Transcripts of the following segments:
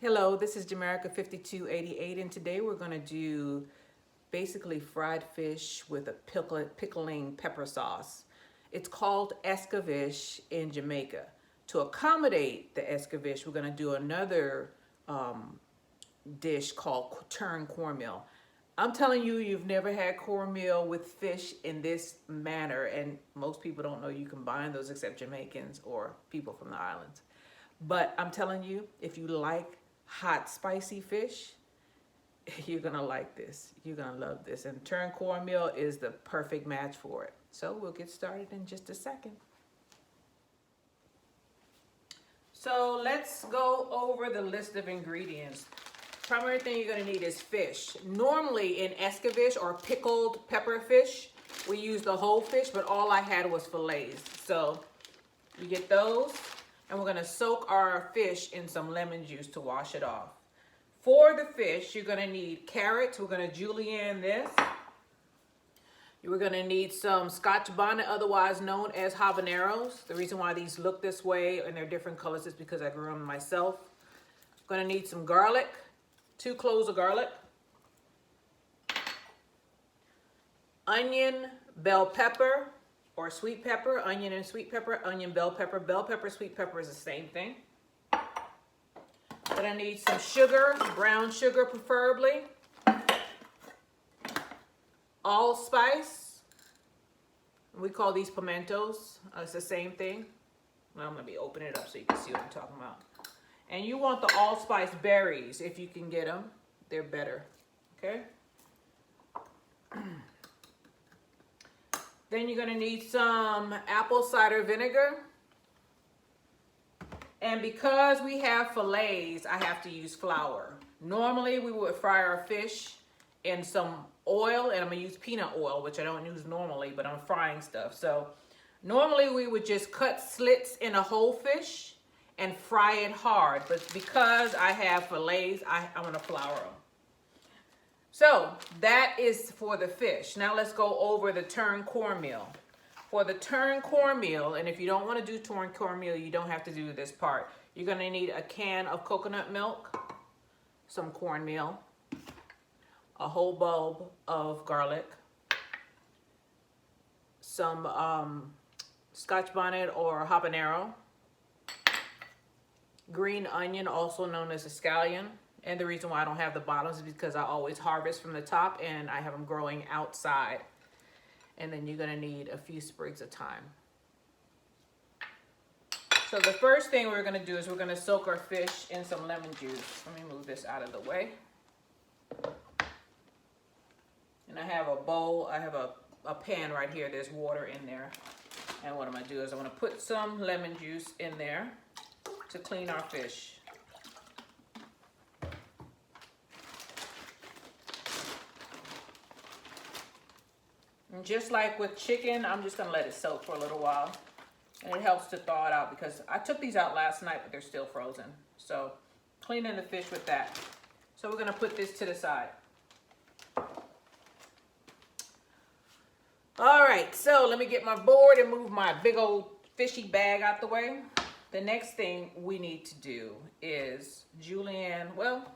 Hello, this is Jamaica 5288, and today we're going to do basically fried fish with a pickling pepper sauce. It's called Escoveitch in Jamaica. To accommodate the Escoveitch, we're going to do another dish called Turn Cornmeal. I'm telling you, you've never had cornmeal with fish in this manner, and most people don't know you combine those except Jamaicans or people from the islands. But I'm telling you, if you like hot, spicy fish, you're gonna like this. You're gonna love this. And turn cornmeal is the perfect match for it. So we'll get started in just a second. So let's go over the list of ingredients. Primary thing you're gonna need is fish. Normally in escoveitch or pickled pepper fish, we use the whole fish, but all I had was fillets. So you get those. And we're gonna soak our fish in some lemon juice to wash it off. For the fish, you're gonna need carrots. We're gonna julienne this. You're gonna need some Scotch bonnet, otherwise known as habaneros. The reason why these look this way and they're different colors is because I grew them myself. Gonna need some garlic, 2 cloves of garlic. Onion, bell pepper, or sweet pepper, onion and sweet pepper, onion, bell pepper, sweet pepper is the same thing. Then I need some sugar, brown sugar preferably. Allspice. We call these pimentos. It's the same thing. Well, I'm gonna be opening it up so you can see what I'm talking about. And you want the allspice berries if you can get them. They're better, okay? Then you're gonna need some apple cider vinegar. And because we have fillets, I have to use flour. Normally we would fry our fish in some oil, and I'm gonna use peanut oil, which I don't use normally, but I'm frying stuff. So normally we would just cut slits in a whole fish and fry it hard. But because I have fillets, I'm gonna flour them. So that is for the fish. Now let's go over the turn cornmeal. For the turn cornmeal, and if you don't want to do turn cornmeal, you don't have to do this part. You're going to need a can of coconut milk, some cornmeal, a whole bulb of garlic, some Scotch bonnet or habanero, green onion, also known as a scallion. And the reason why I don't have the bottoms is because I always harvest from the top and I have them growing outside. And then you're gonna need a few sprigs of thyme. So the first thing we're gonna do is we're gonna soak our fish in some lemon juice. Let me move this out of the way. And I have a bowl, I have a pan right here, there's water in there. And what I'm gonna do is I'm gonna put some lemon juice in there to clean our fish. And just like with chicken, I'm just gonna let it soak for a little while. And it helps to thaw it out because I took these out last night, but they're still frozen. So cleaning the fish with that. So we're gonna put this to the side. All right, so let me get my board and move my big old fishy bag out the way. The next thing we need to do is julienne, well,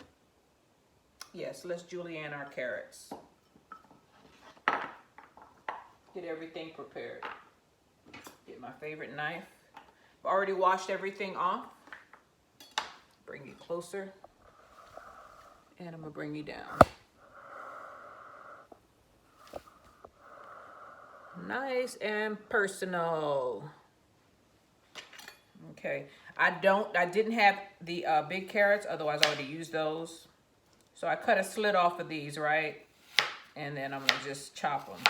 yes, let's julienne our carrots. Get everything prepared. Get my favorite knife. I've already washed everything off. Bring you closer. And I'm gonna bring you down. Nice and personal. Okay, I didn't have the big carrots, otherwise I would have used those. So I cut a slit off of these, right? And then I'm gonna just chop them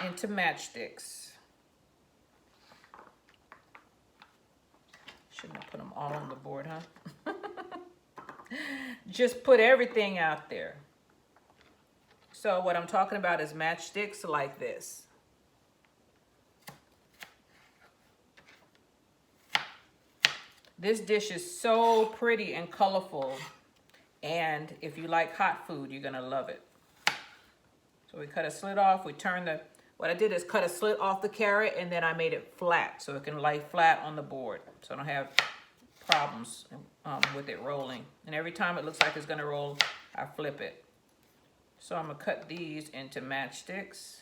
into matchsticks. Shouldn't have put them all on the board, huh? Just put everything out there. So what I'm talking about is matchsticks like this. This dish is so pretty and colorful. And if you like hot food, you're gonna love it. So we cut a slit off, we turn the What I did is cut a slit off the carrot and then I made it flat so it can lay flat on the board. So I don't have problems with it rolling. And every time it looks like it's gonna roll, I flip it. So I'm gonna cut these into matchsticks.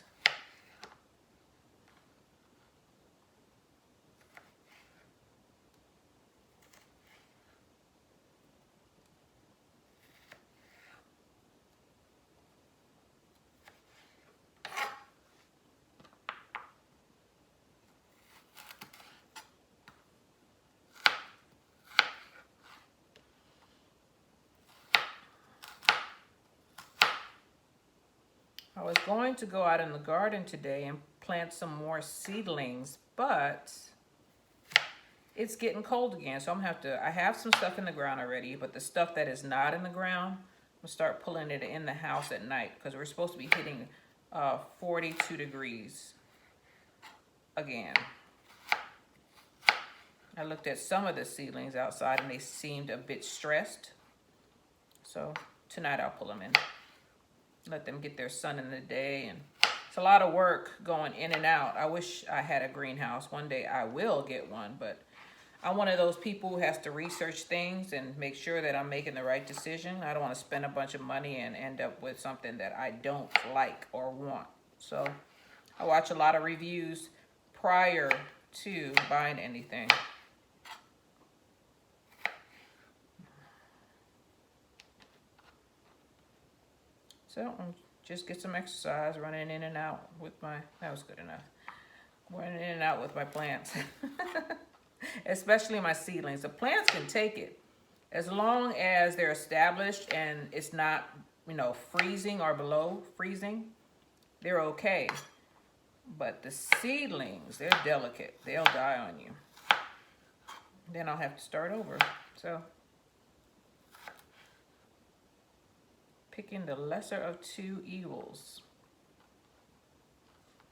I was going to go out in the garden today and plant some more seedlings, but it's getting cold again. So I'm gonna have to, I have some stuff in the ground already, but the stuff that is not in the ground, I'm gonna start pulling it in the house at night because we're supposed to be hitting 42 degrees again. I looked at some of the seedlings outside and they seemed a bit stressed. So tonight I'll pull them in. Let them get their sun in the day, and it's a lot of work going in and out. I wish I had a greenhouse. One day I will get one, but I'm one of those people who has to research things and make sure that I'm making the right decision. I don't want to spend a bunch of money and end up with something that I don't like or want. So I watch a lot of reviews prior to buying anything. So just get some exercise, running in and out with my, that was good enough. Running in and out with my plants. Especially my seedlings. The plants can take it. As long as they're established and it's not, you know, freezing or below freezing, they're okay. But the seedlings, they're delicate. They'll die on you. Then I'll have to start over. So picking the lesser of two evils.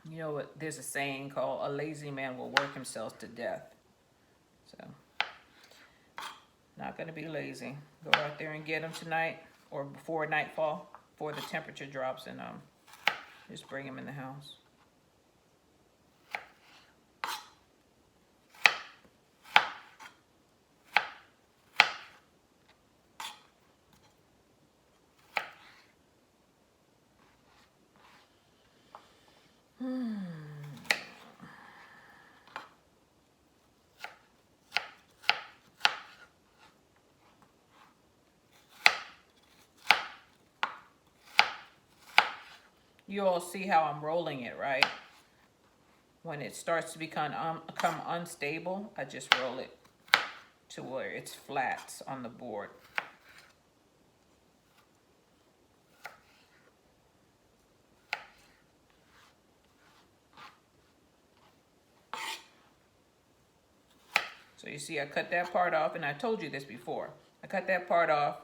You know what? There's a saying called "a lazy man will work himself to death." So, not gonna be lazy. Go out there and get them tonight or before nightfall, before the temperature drops, and just bring them in the house. You all see how I'm rolling it, right? When it starts to become unstable, I just roll it to where it's flat on the board. So you see I cut that part off, and I told you this before. I cut that part off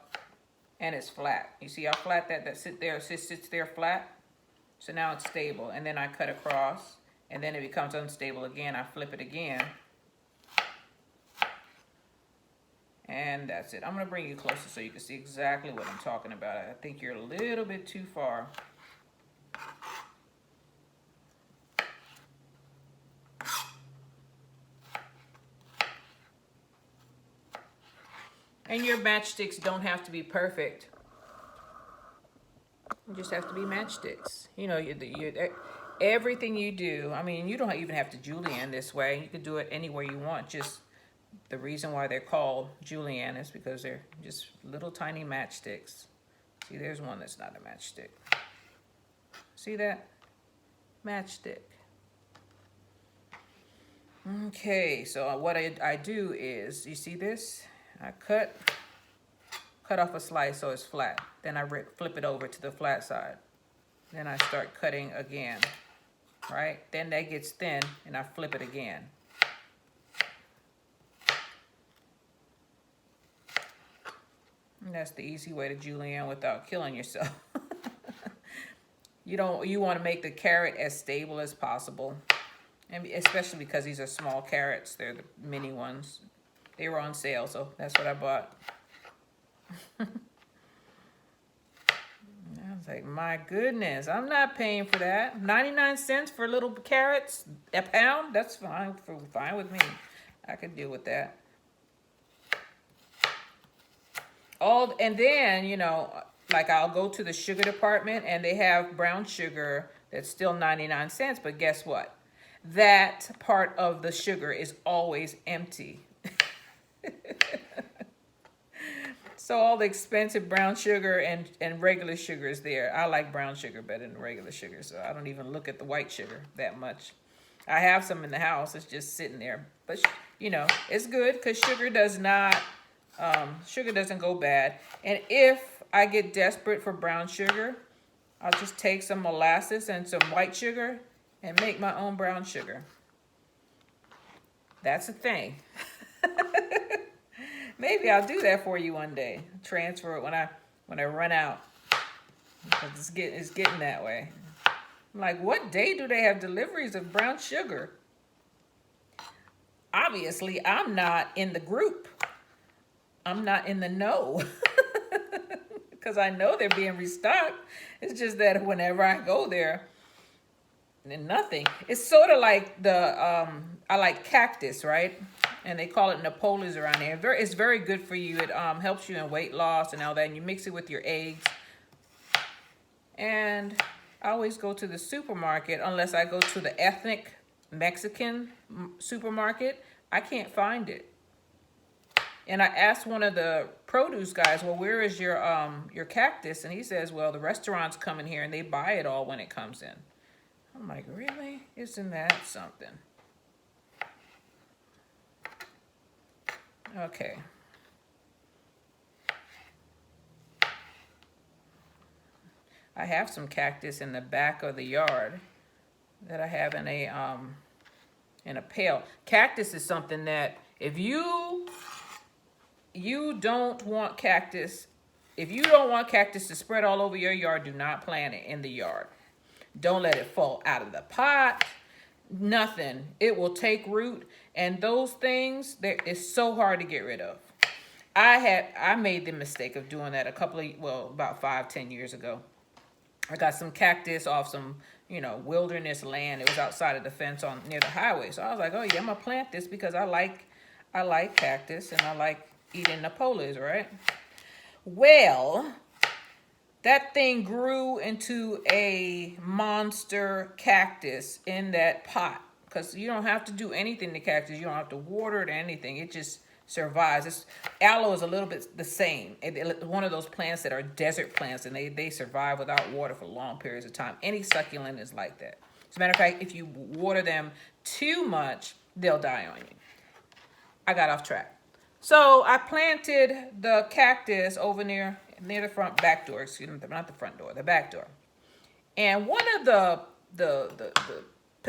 and it's flat. You see how flat that sits there flat? So now it's stable, and then I cut across, and then it becomes unstable again. I flip it again. And that's it. I'm gonna bring you closer so you can see exactly what I'm talking about. I think you're a little bit too far. And your matchsticks don't have to be perfect. You just have to be matchsticks. You know, everything you do, I mean, you don't even have to julienne this way. You can do it anywhere you want. Just the reason why they're called julienne is because they're just little tiny matchsticks. See, there's one that's not a matchstick. See that? Matchstick. Okay, so what I do is, you see this? I cut off a slice so it's flat. Then I flip it over to the flat side. Then I start cutting again, right? Then that gets thin and I flip it again. And that's the easy way to julienne without killing yourself. You want to make the carrot as stable as possible. And especially because these are small carrots. They're the mini ones. They were on sale, so that's what I bought. I was like, my goodness, I'm not paying for that. 99 cents for little carrots, a pound? That's fine with me. I could deal with that. And then, you know, like I'll go to the sugar department and they have brown sugar that's still 99 cents, but guess what? That part of the sugar is always empty. So all the expensive brown sugar and regular sugar is there. I like brown sugar better than regular sugar, so I don't even look at the white sugar that much. I have some in the house. It's just sitting there. But, you know, it's good because sugar doesn't go bad. And if I get desperate for brown sugar, I'll just take some molasses and some white sugar and make my own brown sugar. That's a thing. Maybe I'll do that for you one day. Transfer it when I run out. Because it's getting that way. I'm like, what day do they have deliveries of brown sugar? Obviously, I'm not in the group. I'm not in the know. Because I know they're being restocked. It's just that whenever I go there, and nothing. It's sort of like I like cactus, right? And they call it Napoleons around there. It's very good for you. It helps you in weight loss and all that. And you mix it with your eggs. And I always go to the supermarket unless I go to the ethnic Mexican supermarket. I can't find it. And I asked one of the produce guys, well, where is your cactus? And he says, well, the restaurants come in here and they buy it all when it comes in. I'm like, really? Isn't that something? Okay. I have some cactus in the back of the yard that I have in a pail. Cactus is something that if you don't want cactus, if you don't want cactus to spread all over your yard, do not plant it in the yard. Don't let it fall out of the pot. Nothing. It will take root. And those things, it's so hard to get rid of. I made the mistake of doing that about 5-10 years ago. I got some cactus off some, wilderness land. It was outside of the fence near the highway. So I was like, oh yeah, I'm gonna plant this because I like cactus and I like eating Napoleons, right? Well, that thing grew into a monster cactus in that pot because you don't have to do anything to cactus. You don't have to water it or anything. It just survives. Aloe is a little bit the same. One of those plants that are desert plants and they survive without water for long periods of time. Any succulent is like that. As a matter of fact, if you water them too much, they'll die on you. I got off track. So I planted the cactus over near the front back door, excuse me, not the front door, the back door. And one of the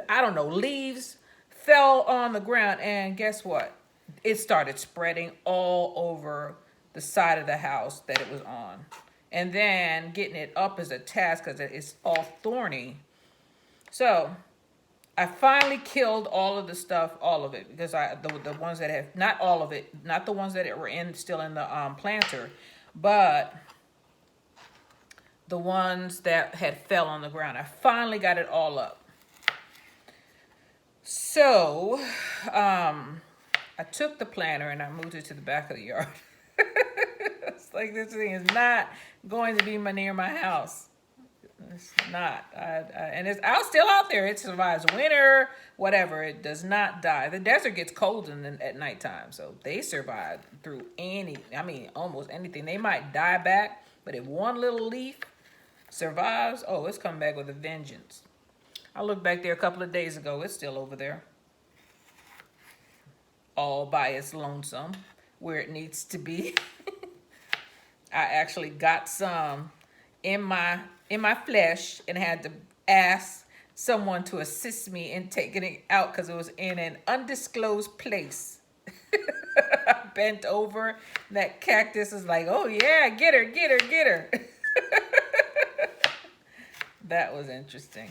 I don't know, leaves fell on the ground and guess what? It started spreading all over the side of the house that it was on. And then getting it up is a task because it's all thorny. So I finally killed all of it, because the ones that have, not all of it, not the ones that were still in the planter, but the ones that had fell on the ground. I finally got it all up. So I took the planter and I moved it to the back of the yard. It's like this thing is not going to be near my house. It's not. And it's still out there. It survives winter, whatever. It does not die. The desert gets cold at nighttime, so they survive through almost anything. They might die back, but if one little leaf survives, it's coming back with a vengeance. I looked back there a couple of days ago. It's still over there, all by its lonesome, where it needs to be. I actually got some in my flesh and had to ask someone to assist me in taking it out because it was in an undisclosed place. I bent over. That cactus is like, oh yeah, get her. That was interesting.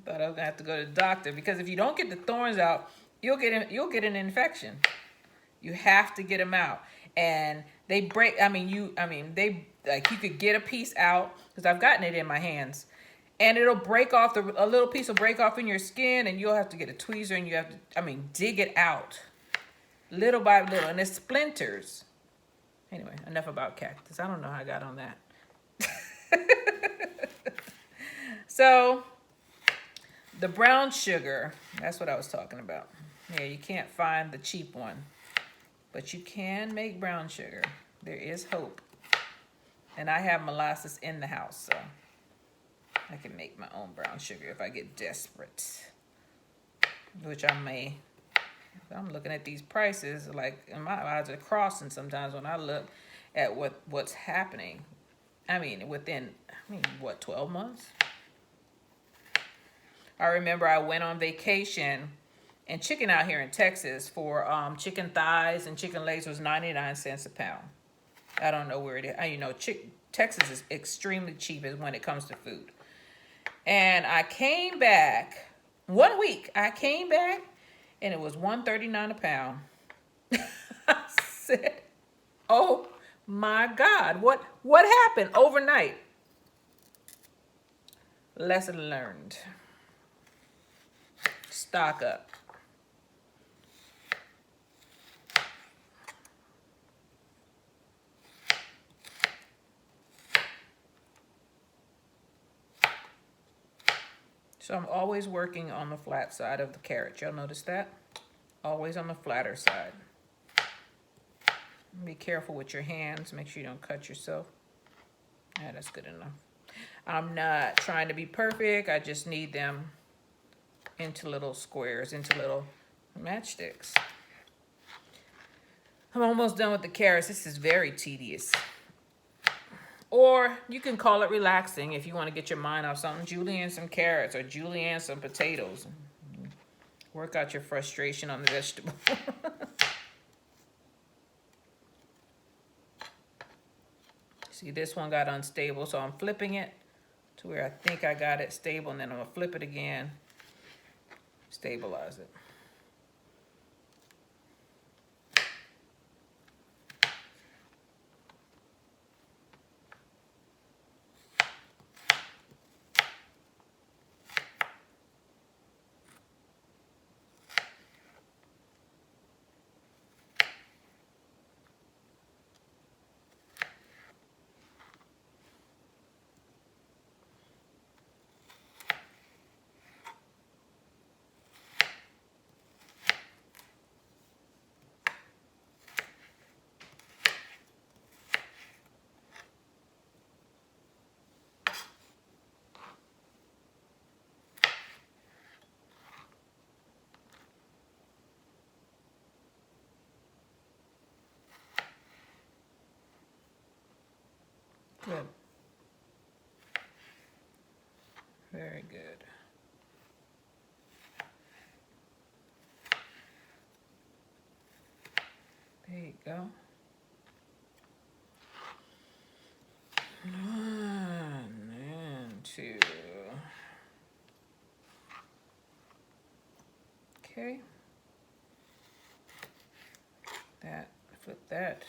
Thought I was gonna have to go to the doctor because if you don't get the thorns out, you'll get an infection. You have to get them out, and they break. You could get a piece out because I've gotten it in my hands, and it'll break off. A little piece will break off in your skin, and you'll have to get a tweezer, and you have to, dig it out, little by little, and it splinters. Anyway, enough about cactus. I don't know how I got on that. So the brown sugar, that's what I was talking about. Yeah, you can't find the cheap one, but you can make brown sugar. There is hope. And I have molasses in the house, so I can make my own brown sugar if I get desperate, which I may. I'm looking at these prices, like, and my eyes are crossing sometimes when I look at what's happening. I mean, within, what, 12 months? I remember I went on vacation, and chicken out here in Texas for chicken thighs and chicken legs was 99 cents a pound. I don't know where it is. Texas is extremely cheap when it comes to food. And I came back, 1 week, and it was $1.39 a pound. I said, oh my God, what happened overnight? Lesson learned. Stock up. So I'm always working on the flat side of the carrot. Y'all notice that? Always on the flatter side. Be careful with your hands. Make sure you don't cut yourself. Yeah, that's good enough. I'm not trying to be perfect. I just need them into little squares, into little matchsticks. I'm almost done with the carrots. This is very tedious. Or you can call it relaxing if you want to get your mind off something. Julienne some carrots or Julienne some potatoes. Work out your frustration on the vegetable. See, this one got unstable, so I'm flipping it to where I think I got it stable, and then I'm going to flip it again, stabilize it. Good. Very good. There you go. 1 and 2. Okay. That, flip that.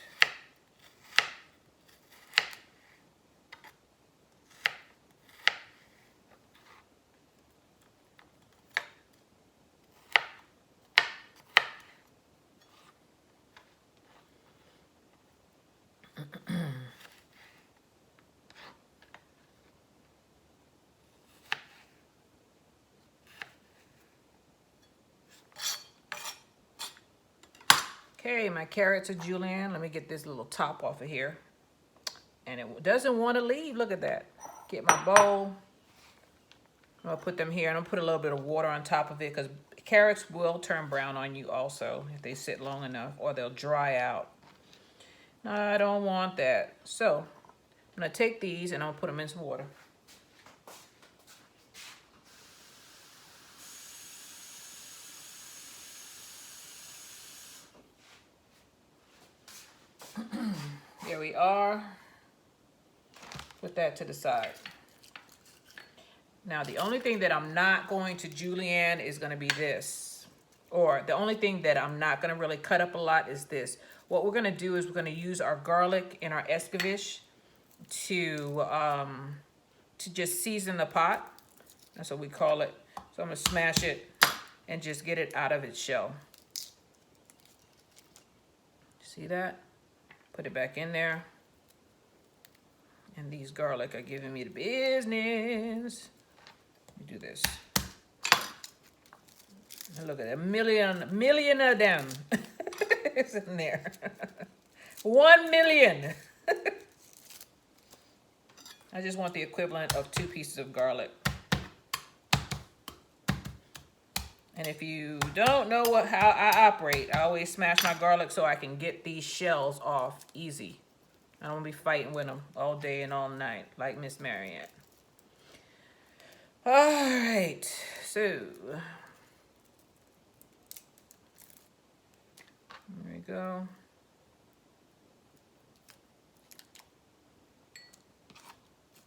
Okay, my carrots are julienne. Let me get this little top off of here. And it doesn't want to leave. Look at that. Get my bowl. I'm going to put them here. And I'll put a little bit of water on top of it because carrots will turn brown on you also if they sit long enough, or they'll dry out. No, I don't want that. So I'm going to take these and I'll put them in some water. Here we are. Put that to the side. Now, the only thing that I'm not going to julienne is going to be this. Or the only thing that I'm not going to really cut up a lot is this. What we're going to do is we're going to use our garlic and our escoveitch to just season the pot. That's what we call it. So I'm going to smash it and just get it out of its shell. See that? Put it back in there. And these garlic are giving me the business. Let me do this. Look at a million of them. It's in there. 1 million. I just want the equivalent of 2 pieces of garlic. And if you don't know how I operate, I always smash my garlic so I can get these shells off easy. I don't want to be fighting with them all day and all night like Miss Mariette. All right, so there we go.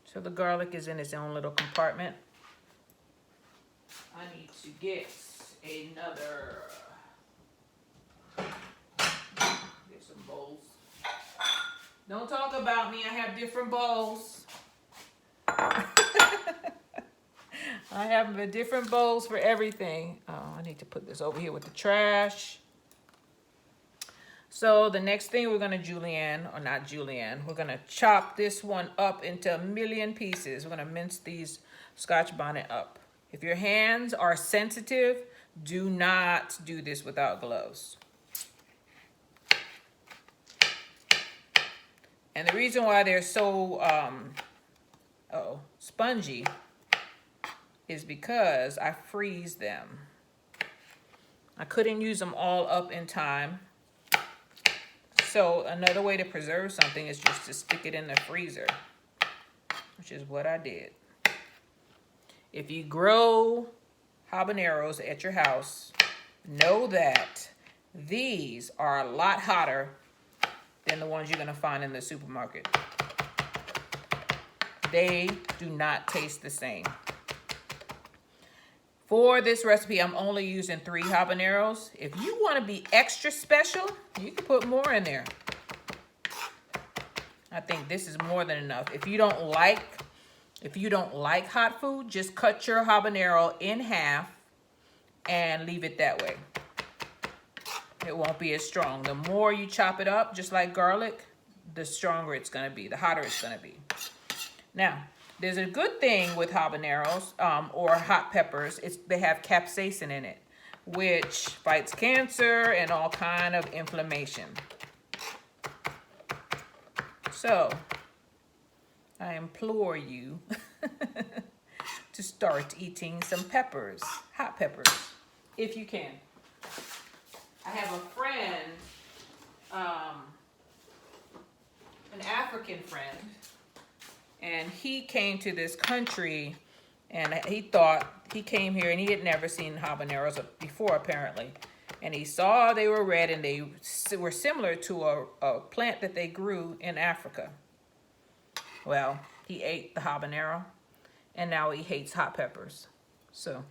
So the garlic is in its own little compartment. I need to get another, get some bowls. Don't talk about me, I have different bowls. I have different bowls for everything. Oh, I need to put this over here with the trash. So the next thing we're gonna we're gonna chop this one up into a million pieces. We're gonna mince these Scotch bonnet up. If your hands are sensitive, do not do this without gloves. And the reason why they're so spongy is because I freeze them. I couldn't use them all up in time. So another way to preserve something is just to stick it in the freezer, which is what I did. If you grow habaneros at your house, know that these are a lot hotter than the ones you're gonna find in the supermarket. They do not taste the same. For this recipe, I'm only using 3 habaneros. If you wanna be extra special, you can put more in there. I think this is more than enough. If you don't like hot food, just cut your habanero in half and leave it that way. It won't be as strong. The more you chop it up, just like garlic, the stronger it's gonna be, the hotter it's gonna be. Now, there's a good thing with habaneros or hot peppers. They have capsaicin in it, which fights cancer and all kind of inflammation. So, I implore you to start eating some peppers, hot peppers, if you can. I have a friend, an African friend, and he came to this country and he came here and he had never seen habaneros before apparently. And he saw they were red and they were similar to a plant that they grew in Africa. Well, he ate the habanero and now he hates hot peppers. So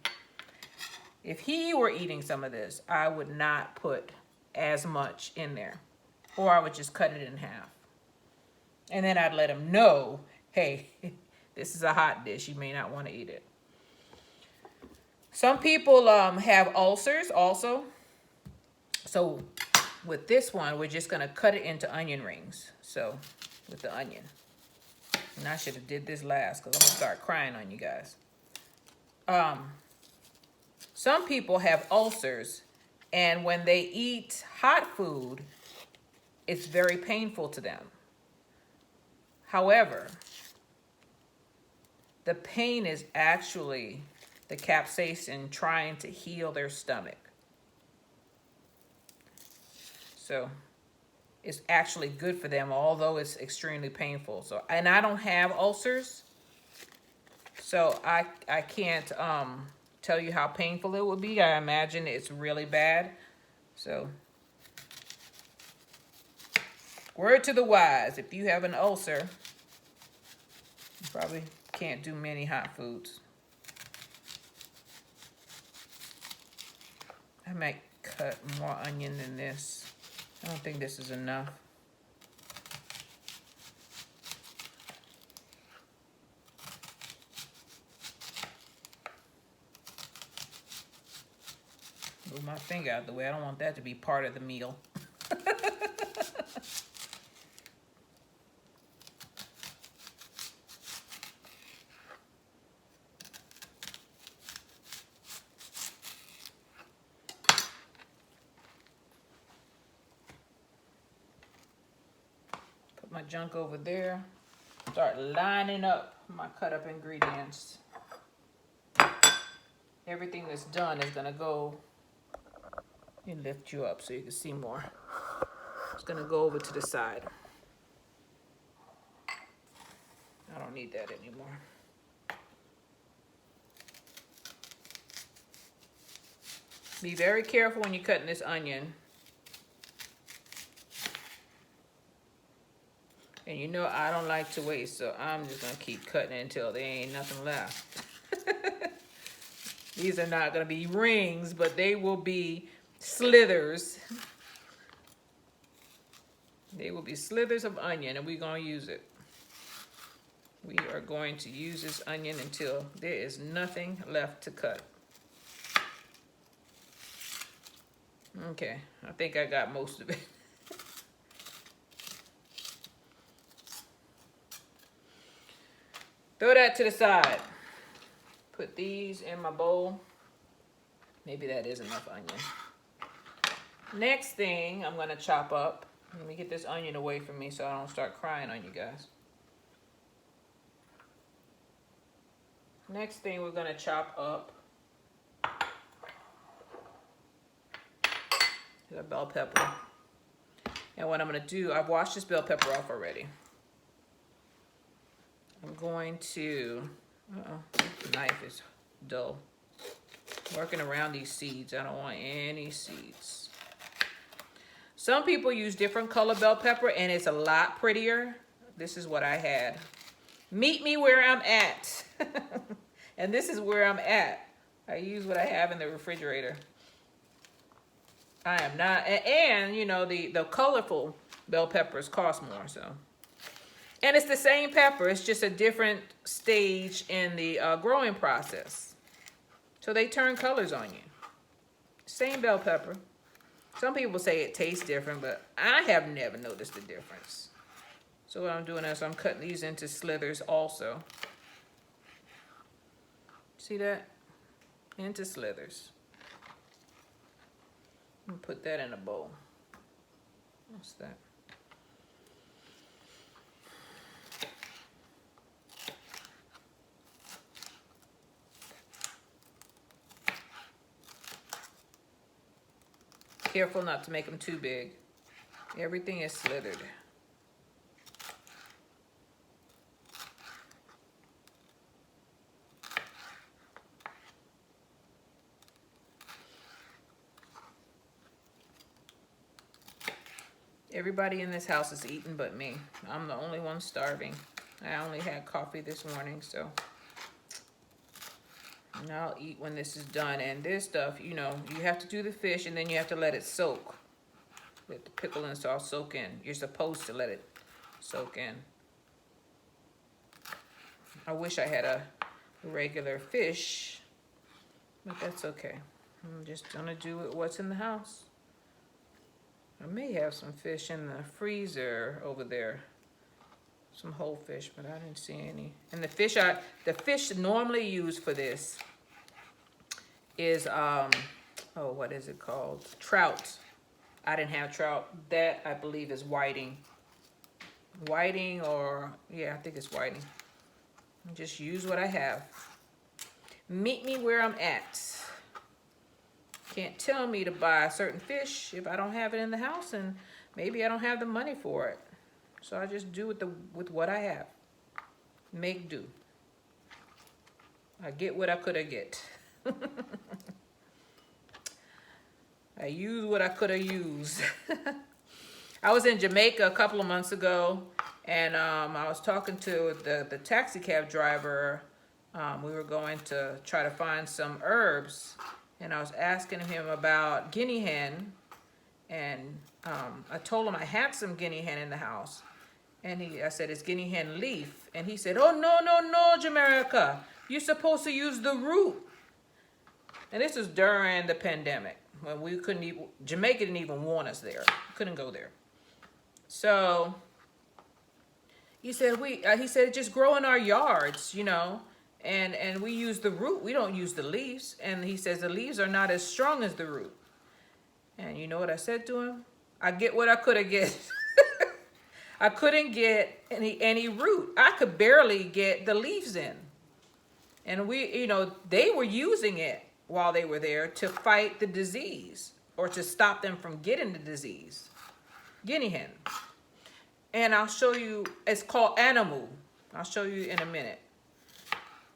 if he were eating some of this, I would not put as much in there, or I would just cut it in half. And then I'd let him know, hey, this is a hot dish. You may not want to eat it. Some people have ulcers also. So with this one, we're just going to cut it into onion rings. So with the onion. And I should have did this last because I'm going to start crying on you guys. Some people have ulcers, and when they eat hot food, it's very painful to them. However, the pain is actually the capsaicin trying to heal their stomach. So it's actually good for them, although it's extremely painful. So, and I don't have ulcers, so I can't tell you how painful it would be. I imagine it's really bad. So, word to the wise, if you have an ulcer, you probably can't do many hot foods. I might cut more onion than this. I don't think this is enough. Move my finger out of the way. I don't want that to be part of the meal. junk over there. Start lining up my cut up ingredients. Everything that's done is gonna go and lift you up so you can see more. It's gonna go over to the side. I don't need that anymore. Be very careful when you're cutting this onion. And you know I don't like to waste, so I'm just gonna keep cutting it until there ain't nothing left. These are not gonna be rings, but they will be slithers. They will be slithers of onion, and we're gonna use it. We are going to use this onion until there is nothing left to cut. Okay, I think I got most of it. Throw that to the side. Put these in my bowl. Maybe that is enough onion. Next thing I'm gonna chop up. Let me get this onion away from me so I don't start crying on you guys. Next thing we're gonna chop up is a bell pepper. And what I'm gonna do, I've washed this bell pepper off already. I'm going to, the knife is dull. Working around these seeds, I don't want any seeds. Some people use different color bell pepper and it's a lot prettier. This is what I had. Meet me where I'm at. And this is where I'm at. I use what I have in the refrigerator. I am not, and you know, the colorful bell peppers cost more, so. And it's the same pepper, it's just a different stage in the growing process. So they turn colors on you. Same bell pepper. Some people say it tastes different, but I have never noticed the difference. So what I'm doing is I'm cutting these into slithers also. See that? Into slithers. And put that in a bowl. What's that? Careful not to make them too big. Everything is slithered. Everybody in this house is eating but me. I'm the only one starving. I only had coffee this morning, so. And I'll eat when this is done. And this stuff, you know, you have to do the fish and then you have to let it soak. Let the pickle and sauce soak in. You're supposed to let it soak in. I wish I had a regular fish, but that's okay. I'm just gonna do what's in the house. I may have some fish in the freezer over there. Some whole fish, but I didn't see any. And the fish normally used for this is, what is it called? Trout. I didn't have trout. That, I believe, is whiting. Whiting or, yeah, I think it's whiting. Just use what I have. Meet me where I'm at. Can't tell me to buy a certain fish if I don't have it in the house, and maybe I don't have the money for it. So I just do with what I have. Make do. I get what I could have get. I use what I could have used. I was in Jamaica a couple of months ago, and I was talking to the taxi cab driver. We were going to try to find some herbs, and I was asking him about guinea hen, and I told him I had some guinea hen in the house. And I said, it's guinea hen leaf. And he said, oh, no, Jamaica. You're supposed to use the root. And this was during the pandemic when we couldn't even, Jamaica didn't even want us there. We couldn't go there. So he said, just grow in our yards, you know, and we use the root. We don't use the leaves. And he says the leaves are not as strong as the root. And you know what I said to him? I get what I could have get. I couldn't get any root. I could barely get the leaves in. And they were using it while they were there to fight the disease or to stop them from getting the disease. Guinea hen. And I'll show you, it's called animal. I'll show you in a minute.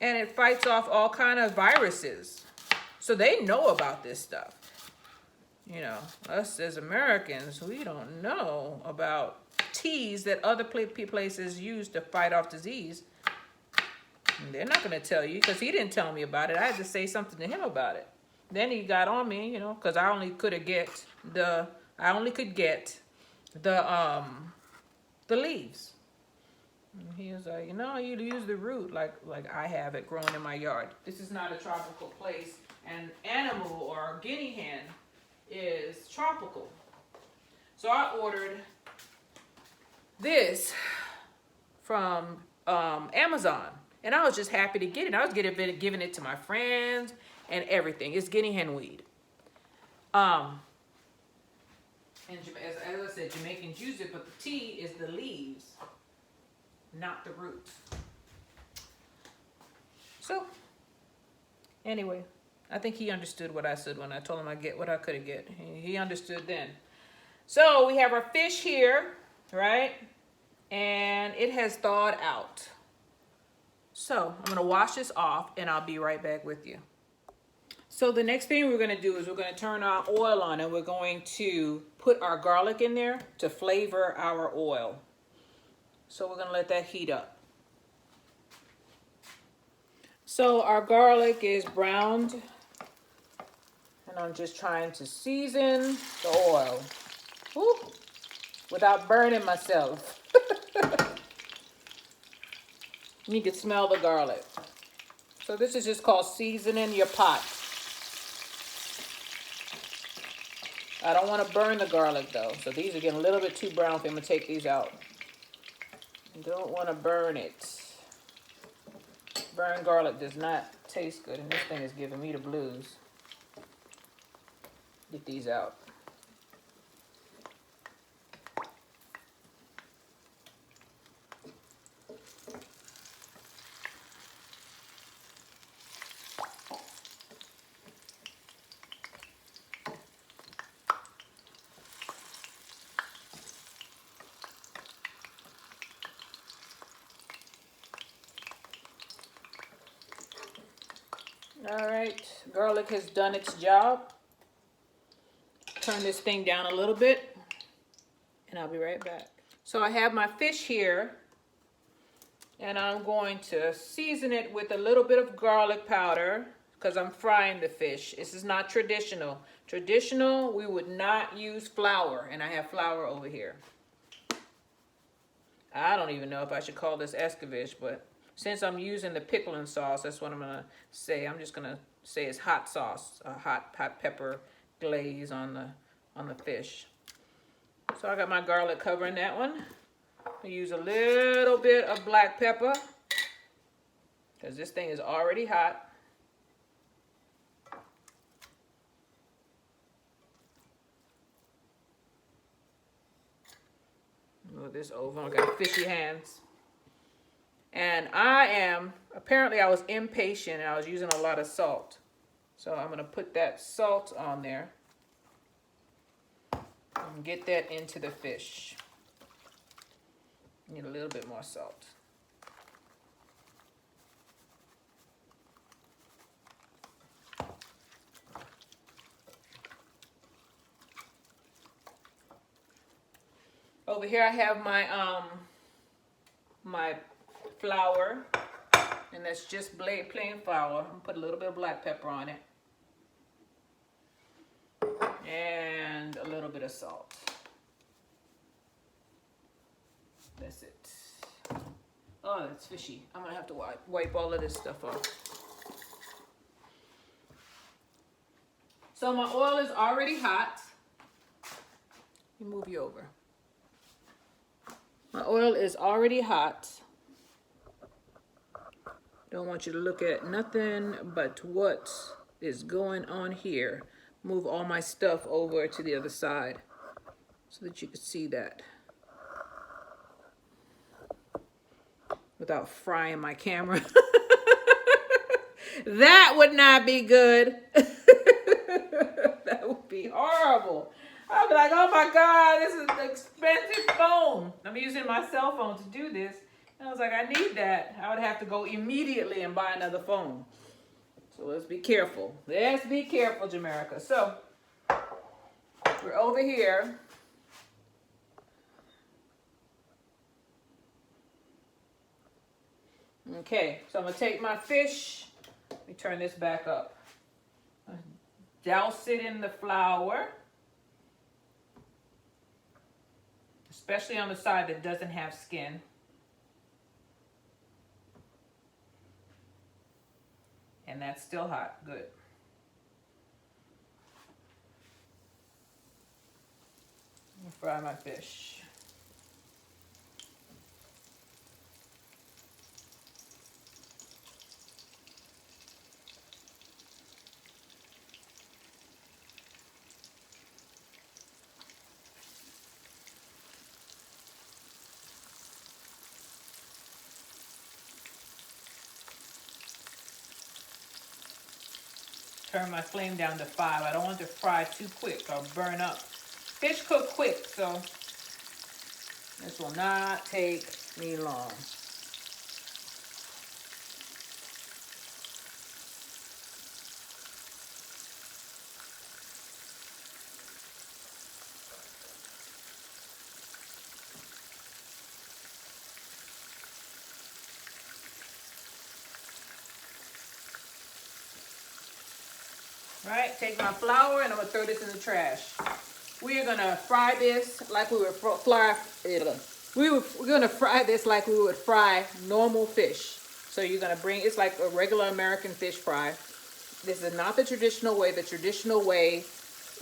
And it fights off all kind of viruses. So they know about this stuff. Us as Americans, we don't know about teas that other places use to fight off disease. And they're not going to tell you because he didn't tell me about it. I had to say something to him about it. Then he got on me, because I only could get the leaves. And he was like, you use the root like I have it growing in my yard. This is not a tropical place. And animal or guinea hen is tropical. So I ordered this from Amazon. And I was just happy to get it. I was giving it to my friends and everything. It's guinea hen weed. And as I said, Jamaicans use it, but the tea is the leaves, not the roots. So, anyway, I think he understood what I said when I told him I get what I could get. He understood then. So we have our fish here, right? And it has thawed out. So I'm going to wash this off and I'll be right back with you. So the next thing we're going to do is we're going to turn our oil on and we're going to put our garlic in there to flavor our oil. So we're going to let that heat up. So our garlic is browned and I'm just trying to season the oil. Woo, without burning myself. You can smell the garlic. So this is just called seasoning your pot. I don't want to burn the garlic though. So these are getting a little bit too brown for me to take these out. Don't want to burn it. Burnt garlic does not taste good. And this thing is giving me the blues. Get these out. All right, garlic has done its job. Turn this thing down a little bit and I'll be right back. So I have my fish here and I'm going to season it with a little bit of garlic powder because I'm frying the fish. This is not traditional. Traditional, we would not use flour, and I have flour over here. I don't even know if I should call this Escoveitch, but since I'm using the pickling sauce, that's what I'm going to say. I'm just going to say it's hot sauce, a hot pepper glaze on the fish. So I got my garlic covering that one. I use a little bit of black pepper because this thing is already hot. Move this over. I got fishy hands. And apparently I was impatient and I was using a lot of salt. So I'm going to put that salt on there and get that into the fish. Need a little bit more salt. Over here I have my my flour, and that's just plain flour. I'm gonna put a little bit of black pepper on it and a little bit of salt. That's it. Oh, that's fishy. I'm gonna have to wipe all of this stuff off. So my oil is already hot. Let me move you over. My oil is already hot. Don't want you to look at nothing but what is going on here. Move all my stuff over to the other side so that you can see that. without frying my camera. That would not be good. That would be horrible. I'd be like, oh my God, this is an expensive phone. I'm using my cell phone to do this. And I was like, I need that. I would have to go immediately and buy another phone. So let's be careful. Let's be careful, Jamaica. So we're over here. Okay, so I'm gonna take my fish. Let me turn this back up. Douse it in the flour, especially on the side that doesn't have skin. And that's still hot. Good. Fry my fish. Turn my flame down to 5. I don't want to fry too quick or burn up. Fish cook quick, so this will not take me long. Right, take my flour and I'm gonna throw this in the trash. We are gonna fry this like we would fry. We're gonna fry this like we would fry normal fish. So you're gonna bring, it's like a regular American fish fry. This is not the traditional way. The traditional way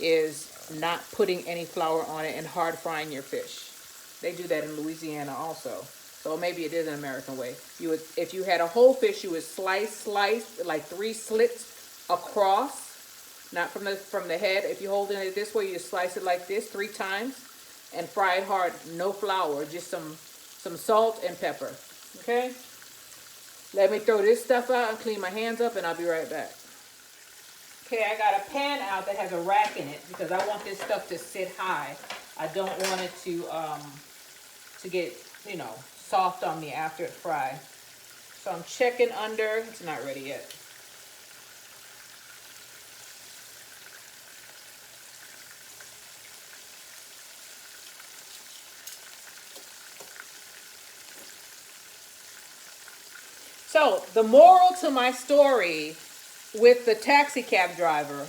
is not putting any flour on it and hard frying your fish. They do that in Louisiana also. So maybe it is an American way. You would, if you had a whole fish, you would slice like 3 slits across. Not from the head. If you hold it this way, you slice it like this 3 times and fry it hard. No flour, just some salt and pepper. Okay? Let me throw this stuff out and clean my hands up and I'll be right back. Okay, I got a pan out that has a rack in it because I want this stuff to sit high. I don't want it to get, you know, soft on me after it fries. So I'm checking under. It's not ready yet. So the moral to my story with the taxi cab driver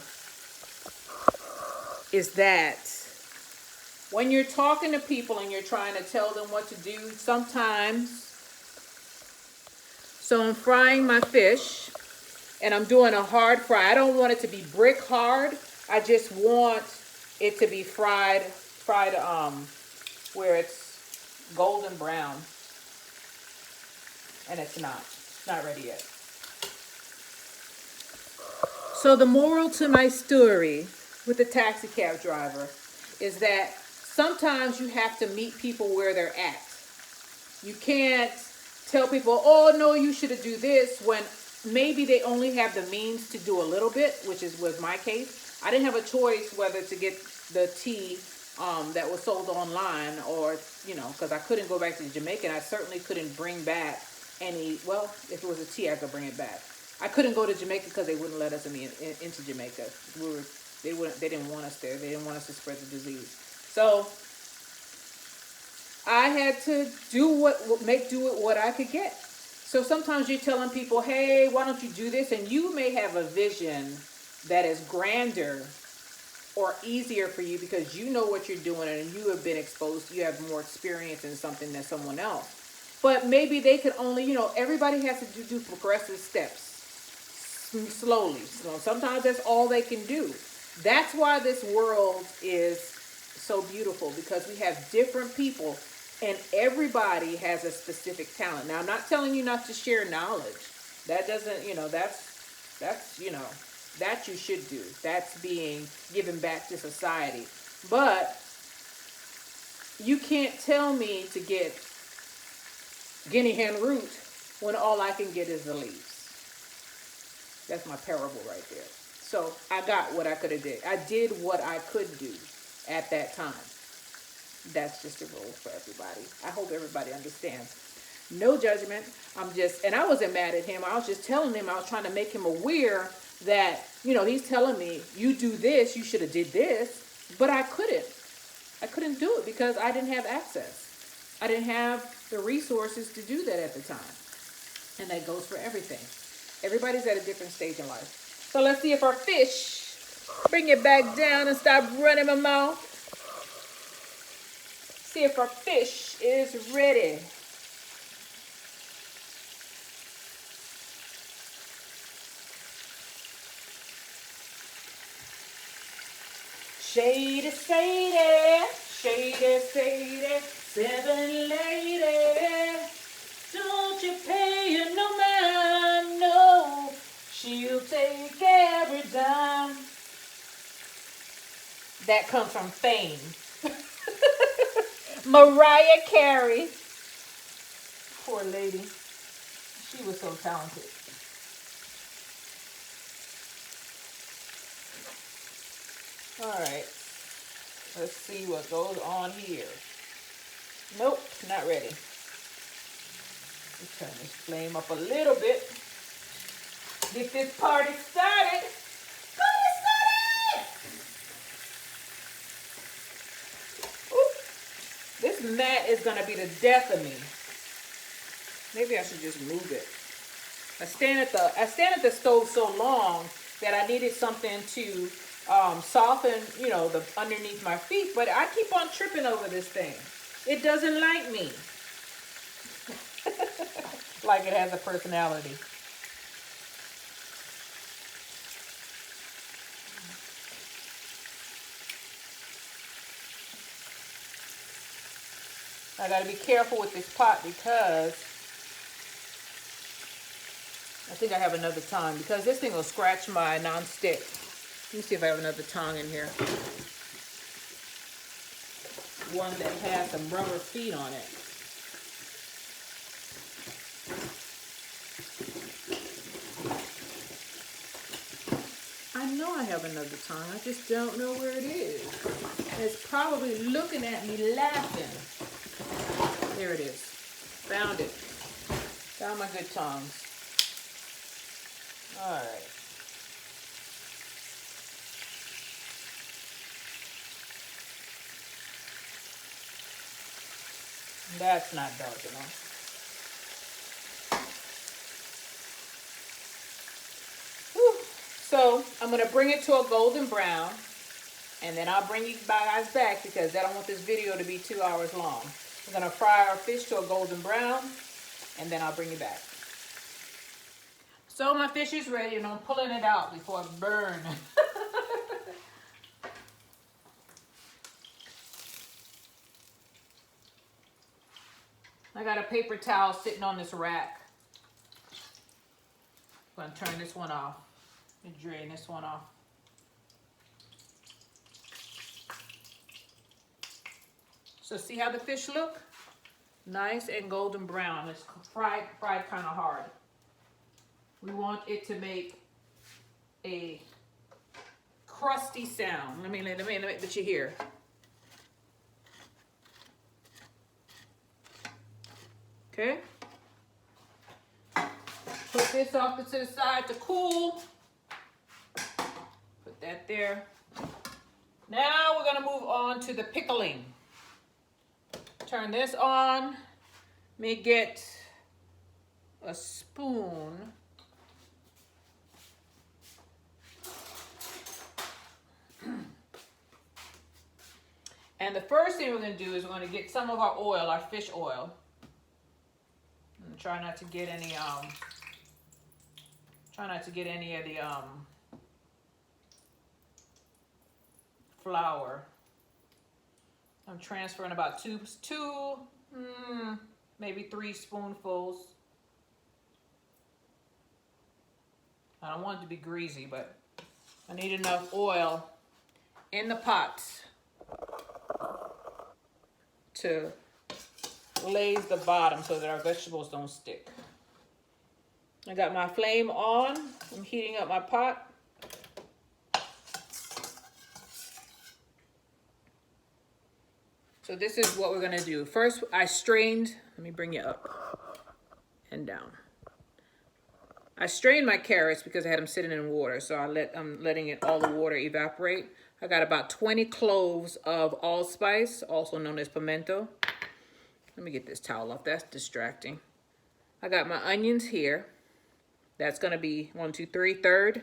is that when you're talking to people and you're trying to tell them what to do, sometimes, so I'm frying my fish and I'm doing a hard fry. I don't want it to be brick hard. I just want it to be fried where it's golden brown. And it's not ready yet. So the moral to my story with the taxi cab driver is that sometimes you have to meet people where they're at. You can't tell people, oh no, you should do this, when maybe they only have the means to do a little bit, which was my case. I didn't have a choice whether to get the tea that was sold online or, you know, because I couldn't go back to Jamaica and I certainly couldn't bring back any, well, if it was a tea, I could bring it back. I couldn't go to Jamaica because they wouldn't let us into Jamaica. They didn't want us there. They didn't want us to spread the disease. So I had to make do with what I could get. So sometimes you're telling people, hey, why don't you do this? And you may have a vision that is grander or easier for you because you know what you're doing and you have been exposed. You have more experience in something than someone else. But maybe they could only, you know, everybody has to do progressive steps slowly. So sometimes that's all they can do. That's why this world is so beautiful, because we have different people and everybody has a specific talent. Now, I'm not telling you not to share knowledge. That doesn't, you know, that's, you know, that you should do. That's being given back to society. But you can't tell me to get guinea hen root when all I can get is the leaves. That's my parable right there. So I got what I could have did. I did what I could do at that time. That's just a rule for everybody. I hope everybody understands. No judgment. And I wasn't mad at him. I was just telling him, I was trying to make him aware that, he's telling me, you do this, you should have did this, but I couldn't. I couldn't do it because I didn't have access. I didn't have the resources to do that at the time. And that goes for everything. Everybody's at a different stage in life. So let's see if our fish, bring it back down and stop running my mouth. See if our fish is ready. Shady, shady, shady, shady, 7 lady. Don't you pay her no mind, no. She'll take every dime. That comes from Fame. Mariah Carey. Poor lady. She was so talented. All right. Let's see what goes on here. Nope, not ready. Let's turn this flame up a little bit. Get this party started. Party started! Ooh, this mat is gonna be the death of me. Maybe I should just move it. I stand at the stove so long that I needed something to soften, the underneath my feet, but I keep on tripping over this thing. It doesn't like me. Like it has a personality. I gotta be careful with this pot because I think I have another tongue because this thing will scratch my non-stick. Let me see if I have another tongue in here. One that has some rubber feet on it. I know I have another tongue. I just don't know where it is. It's probably looking at me laughing. There it is. Found it. Found my good tongues. All right. That's not dark enough. Whew. So I'm going to bring it to a golden brown, and then I'll bring you guys back because I don't want this video to be 2 hours long. We're going to fry our fish to a golden brown, and then I'll bring you back. So my fish is ready, and I'm pulling it out before it burns. I got a paper towel sitting on this rack. I'm going to turn this one off and drain this one off. So see how the fish look? Nice and golden brown. It's fried kind of hard. We want it to make a crusty sound. Let me let you hear. Okay. Put this off to the side to cool. Put that there. Now we're going to move on to the pickling. Turn this on. Let me get a spoon. And the first thing we're going to do is we're going to get some of our oil, our fish oil. And try not to get any of the flour. I'm transferring about two, maybe 3 spoonfuls. I don't want it to be greasy, but I need enough oil in the pot to glaze the bottom so that our vegetables don't stick. I got my flame on. I'm heating up my pot. So this is what we're gonna do. First, I strained, let me bring it up and down. I strained my carrots because I had them sitting in water. So I'm letting all the water evaporate. I got about 20 cloves of allspice, also known as pimento. Let me get this towel off, that's distracting. I got my onions here. That's gonna be 1, 2, 3, third.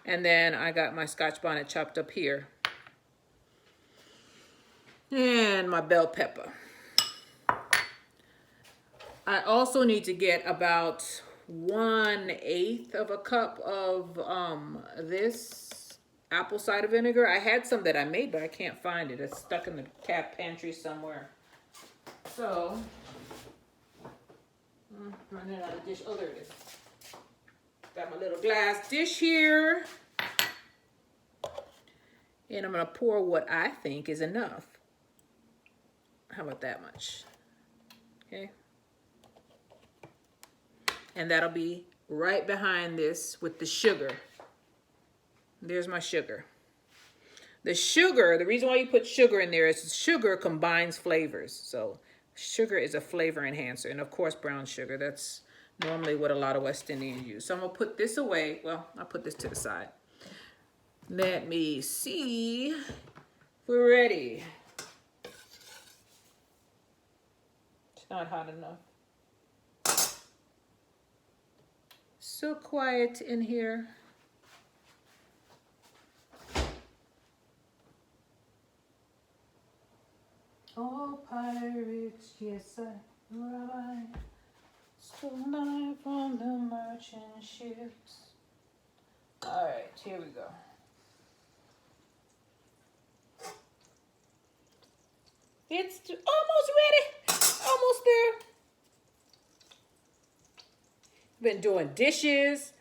And then I got my Scotch bonnet chopped up here. And my bell pepper. I also need to get about 1/8 of a cup of this apple cider vinegar. I had some that I made, but I can't find it. It's stuck in the pantry somewhere. So, running out of dish. Oh, there it is. Got my little glass dish here. And I'm gonna pour what I think is enough. How about that much? Okay. And that'll be right behind this with the sugar. There's my sugar. The sugar, the reason why you put sugar in there is sugar combines flavors. So sugar is a flavor enhancer. And of course, brown sugar. That's normally what a lot of West Indians use. So I'm gonna put this away. Well, I'll put this to the side. Let me see if we're ready. It's not hot enough. So quiet in here. Oh, pirates, yes, I stole knife from the merchant ships. All right, here we go. It's almost ready. Almost there. Been doing dishes.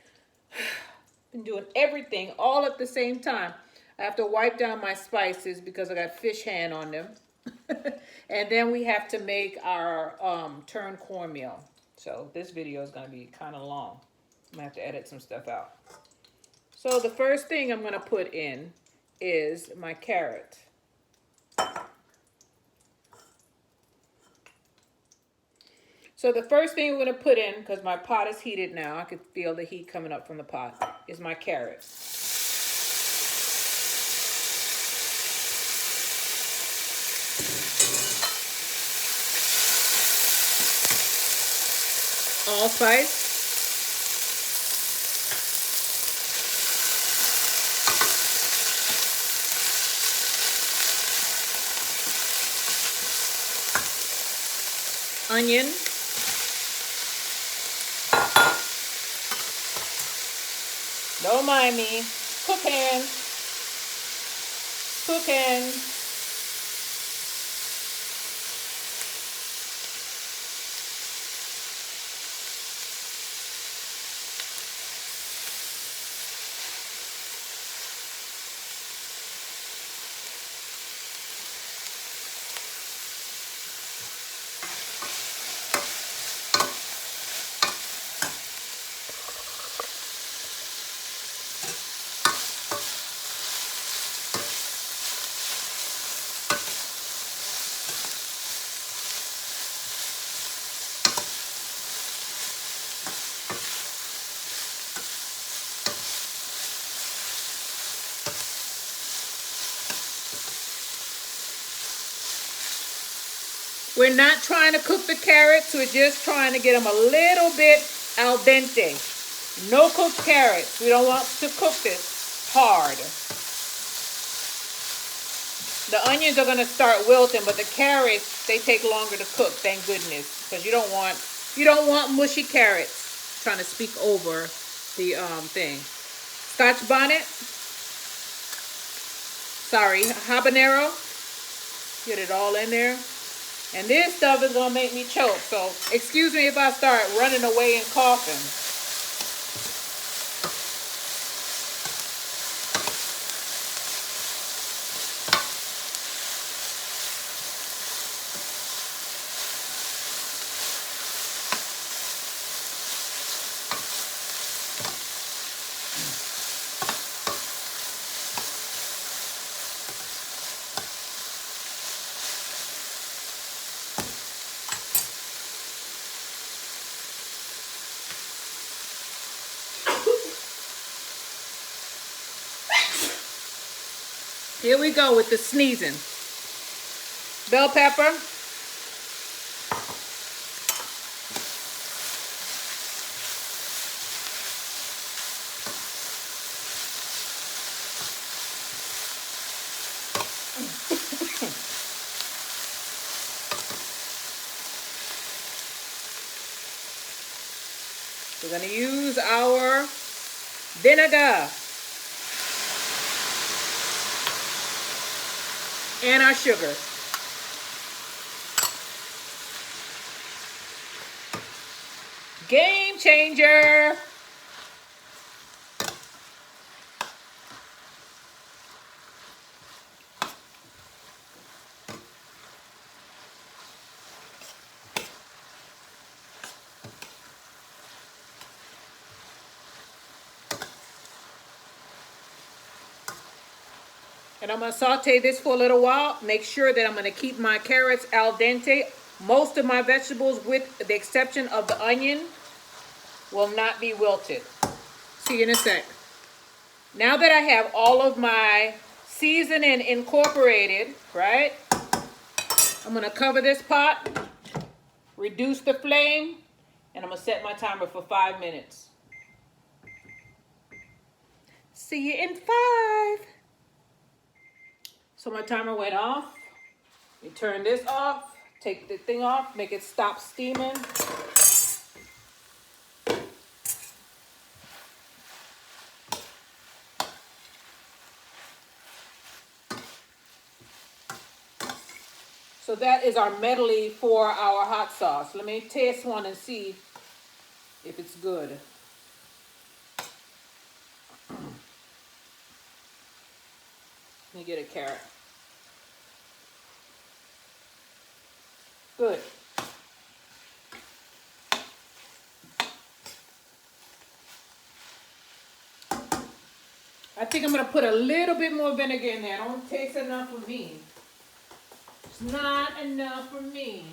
Been doing everything all at the same time. I have to wipe down my spices because I got fish hand on them. And then we have to make our turn cornmeal. So this video is going to be kind of long. I'm going to have to edit some stuff out. So the first thing I'm going to put in is my carrot. So the first thing we're going to put in, because my pot is heated now, I could feel the heat coming up from the pot, is my carrot. Allspice. Onion. Don't mind me. Cooking. Cooking. We're not trying to cook the carrots. We're just trying to get them a little bit al dente. No cooked carrots. We don't want to cook this hard. The onions are going to start wilting, but the carrots, they take longer to cook, thank goodness. Because you don't want mushy carrots. I'm trying to speak over the thing. Scotch bonnet. Sorry, habanero. Get it all in there. And this stuff is going to make me choke. So excuse me if I start running away and coughing. Here we go with the sneezing. Bell pepper. We're going to use our vinegar and our sugar. Game changer. And I'm going to saute this for a little while. Make sure that I'm going to keep my carrots al dente. Most of my vegetables, with the exception of the onion, will not be wilted. See you in a sec. Now that I have all of my seasoning incorporated, right? I'm going to cover this pot, reduce the flame, and I'm going to set my timer for 5 minutes. See you in 5. So my timer went off. You turn this off, take the thing off, make it stop steaming. So that is our medley for our hot sauce. Let me taste one and see if it's good. Let me get a carrot. Good. I think I'm going to put a little bit more vinegar in there. I don't taste enough for me. It's not enough for me.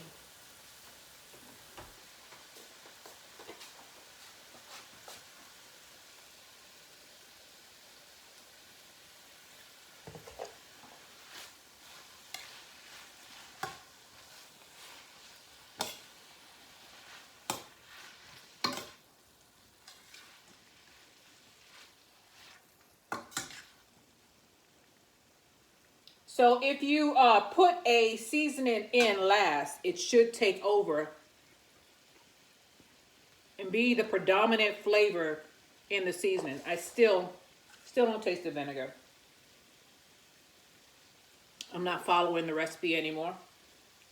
So if you put a seasoning in last, it should take over and be the predominant flavor in the seasoning. I still don't taste the vinegar. I'm not following the recipe anymore.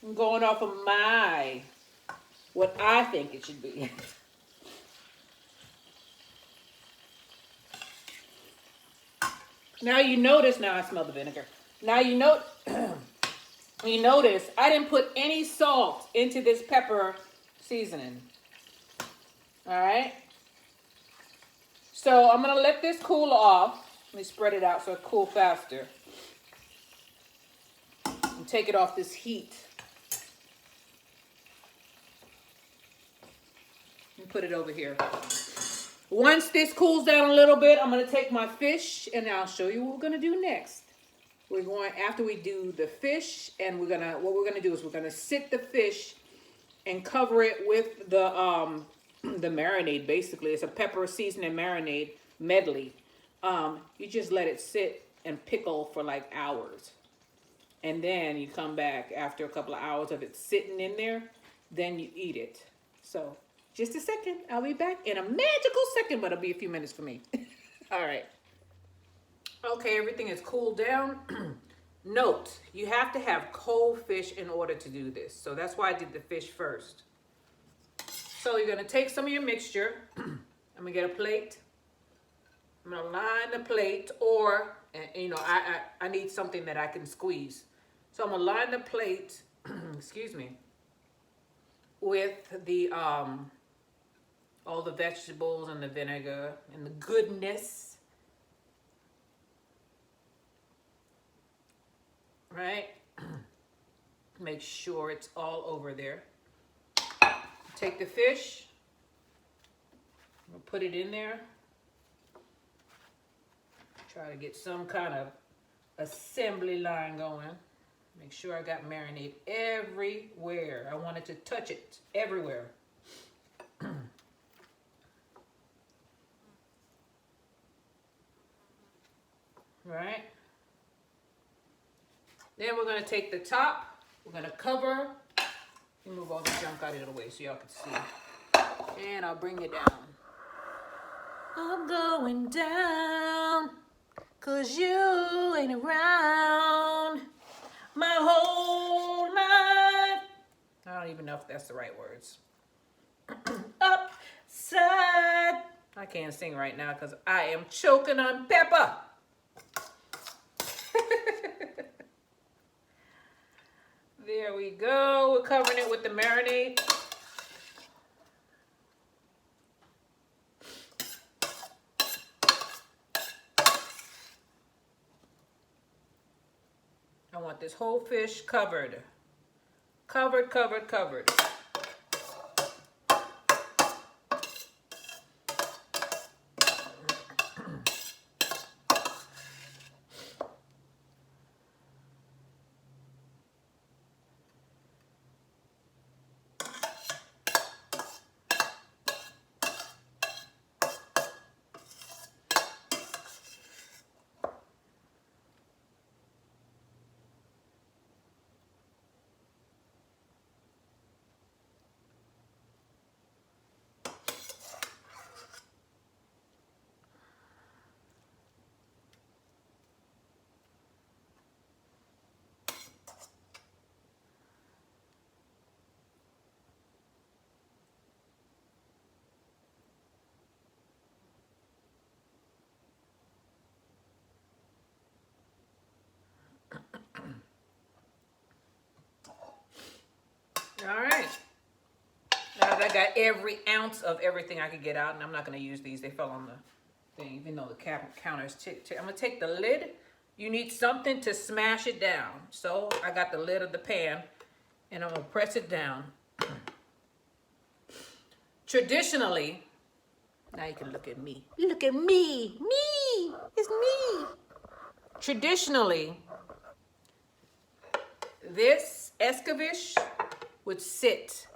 I'm going off of what I think it should be. Now you notice, now I smell the vinegar. Now you notice I didn't put any salt into this pepper seasoning. All right. So I'm going to let this cool off. Let me spread it out so it cools faster. And take it off this heat. And put it over here. Once this cools down a little bit, I'm going to take my fish and I'll show you what we're going to do next. After we do the fish, and what we're gonna do is we're gonna sit the fish and cover it with the marinade. Basically, it's a pepper seasoning marinade medley. You just let it sit and pickle for like hours, and then you come back after a couple of hours of it sitting in there. Then you eat it. So just a second, I'll be back in a magical second, but it'll be a few minutes for me. All right. Okay, everything is cooled down. Note, you have to have cold fish in order to do this. So that's why I did the fish first. So you're going to take some of your mixture. I'm going to get a plate. I'm going to line the plate, or, you know, I need something that I can squeeze. So I'm going to line the plate, excuse me, with the, all the vegetables and the vinegar and the goodness. Right? Make sure it's all over there. Take the fish. We'll put it in there. Try to get some kind of assembly line going. Make sure I got marinade everywhere. I wanted to touch it everywhere. Right? Then we're going to take the top. We're going to cover. Move all the junk out of the way so y'all can see. And I'll bring it down. I'm going down, 'cause you ain't around my whole life. I don't even know if that's the right words. Upside. I can't sing right now because I am choking on pepper. There we go. We're covering it with the marinade. I want this whole fish covered. Covered, covered, covered. All right. Now that I got every ounce of everything I could get out, and I'm not going to use these. They fell on the thing, even though the counter is I'm going to take the lid. You need something to smash it down. So I got the lid of the pan, and I'm going to press it down. Traditionally, now you can look at me. Look at me. Me. It's me. Traditionally, this Escoveitch would sit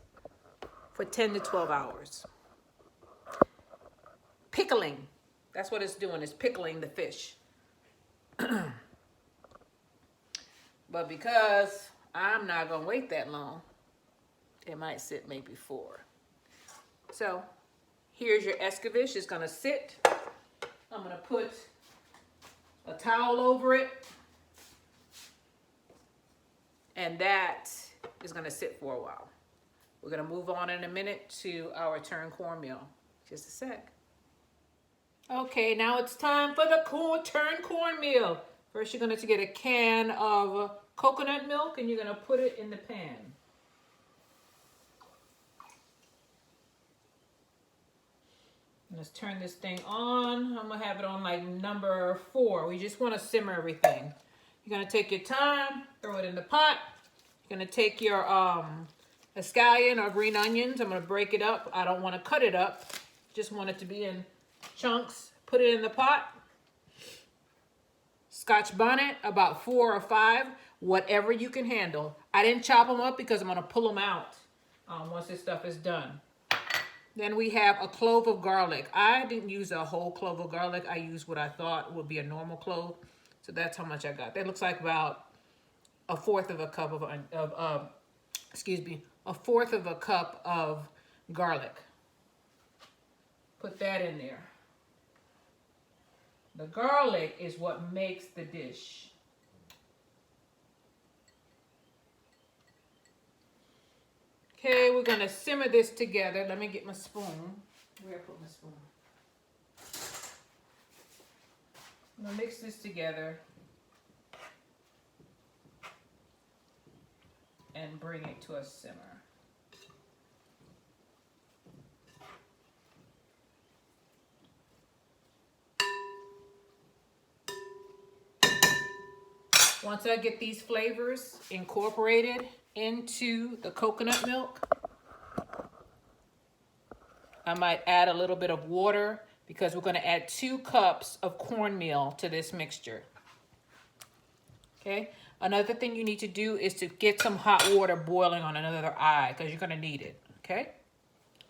for 10 to 12 hours. Pickling. That's what it's doing, is pickling the fish. But because I'm not going to wait that long, it might sit maybe 4. So here's your Escoveitch. It's going to sit. I'm going to put a towel over it. And that is going to sit for a while. We're going to move on in a minute to our turn cornmeal. Just a sec. Okay, now it's time for the turn cornmeal. First, you're going to get a can of coconut milk, and you're going to put it in the pan. Let's turn this thing on. I'm going to have it on like number 4. We just want to simmer everything. You're going to take your time, throw it in the pot. You're going to take your scallion or green onions. I'm going to break it up. I don't want to cut it up. Just want it to be in chunks. Put it in the pot. Scotch bonnet, about 4 or 5, whatever you can handle. I didn't chop them up because I'm going to pull them out once this stuff is done. Then we have a clove of garlic. I didn't use a whole clove of garlic. I used what I thought would be a normal clove. So that's how much I got. That looks like about a fourth of a cup of garlic. Put that in there. The garlic is what makes the dish. Okay, we're gonna simmer this together. Let me get my spoon. Where I put my spoon? I'm gonna mix this together and bring it to a simmer. Once I get these flavors incorporated into the coconut milk, I might add a little bit of water because we're going to add 2 cups of cornmeal to this mixture. Okay. Another thing you need to do is to get some hot water boiling on another eye because you're going to need it. Okay.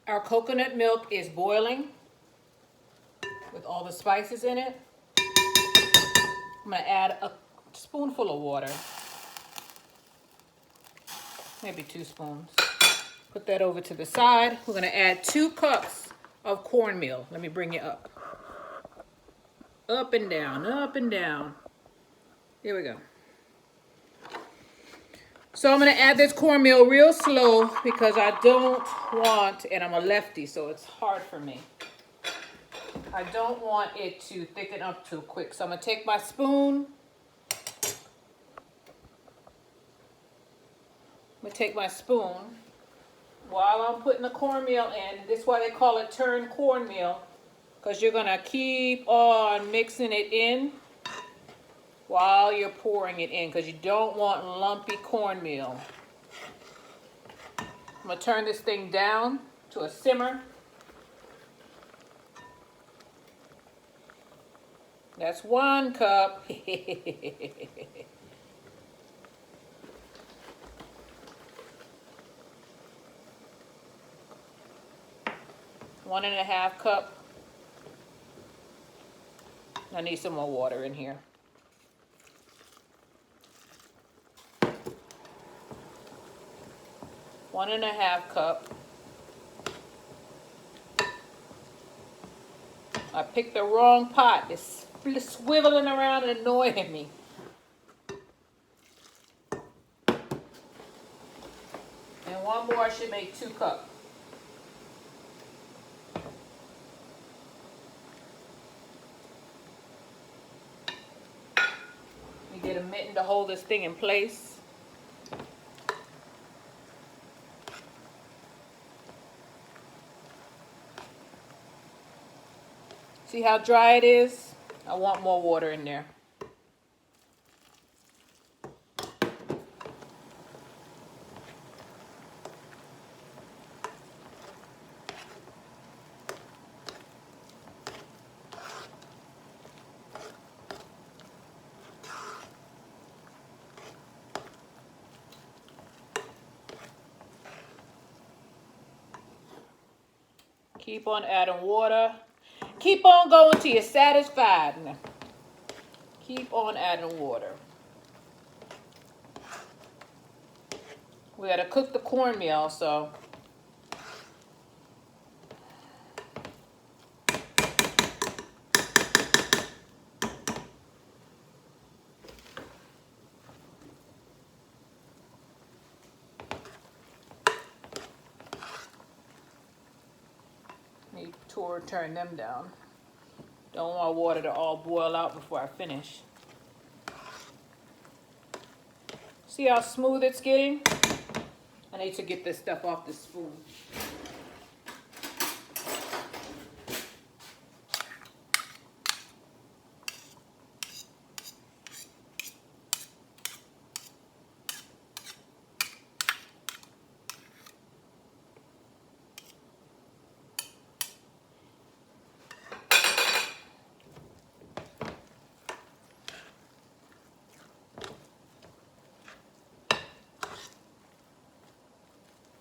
Our coconut milk is boiling with all the spices in it. I'm going to add a spoonful of water. Maybe 2 spoons. Put that over to the side. We're going to add 2 cups of cornmeal. Let me bring it up. Up and down, up and down. Here we go. So I'm going to add this cornmeal real slow because I don't want, and I'm a lefty, so it's hard for me. I don't want it to thicken up too quick. So I'm going to take my spoon. While I'm putting the cornmeal in. This is why they call it turn cornmeal, because you're going to keep on mixing it in while you're pouring it in, because you don't want lumpy cornmeal. I'm going to turn this thing down to a simmer. That's 1 cup. 1.5 cup. I need some more water in here. One and a half cup. I picked the wrong pot. It's swiveling around and annoying me. And 1 more should make 2 cups. You get a mitten to hold this thing in place. See how dry it is? I want more water in there. Keep on adding water. Keep on going till you're satisfied. Keep on adding water. We gotta cook the cornmeal, so need to turn them down. Don't want water to all boil out before I finish. See how smooth it's getting? I need to get this stuff off the spoon.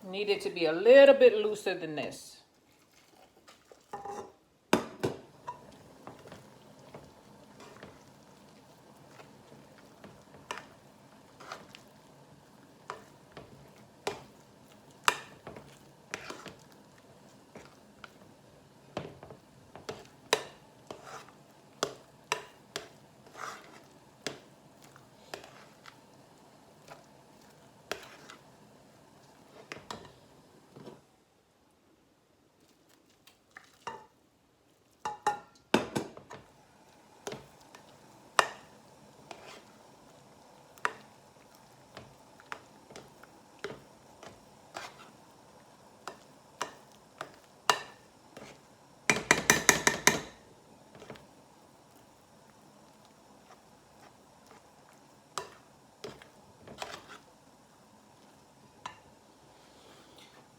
Need it to be a little bit looser than this.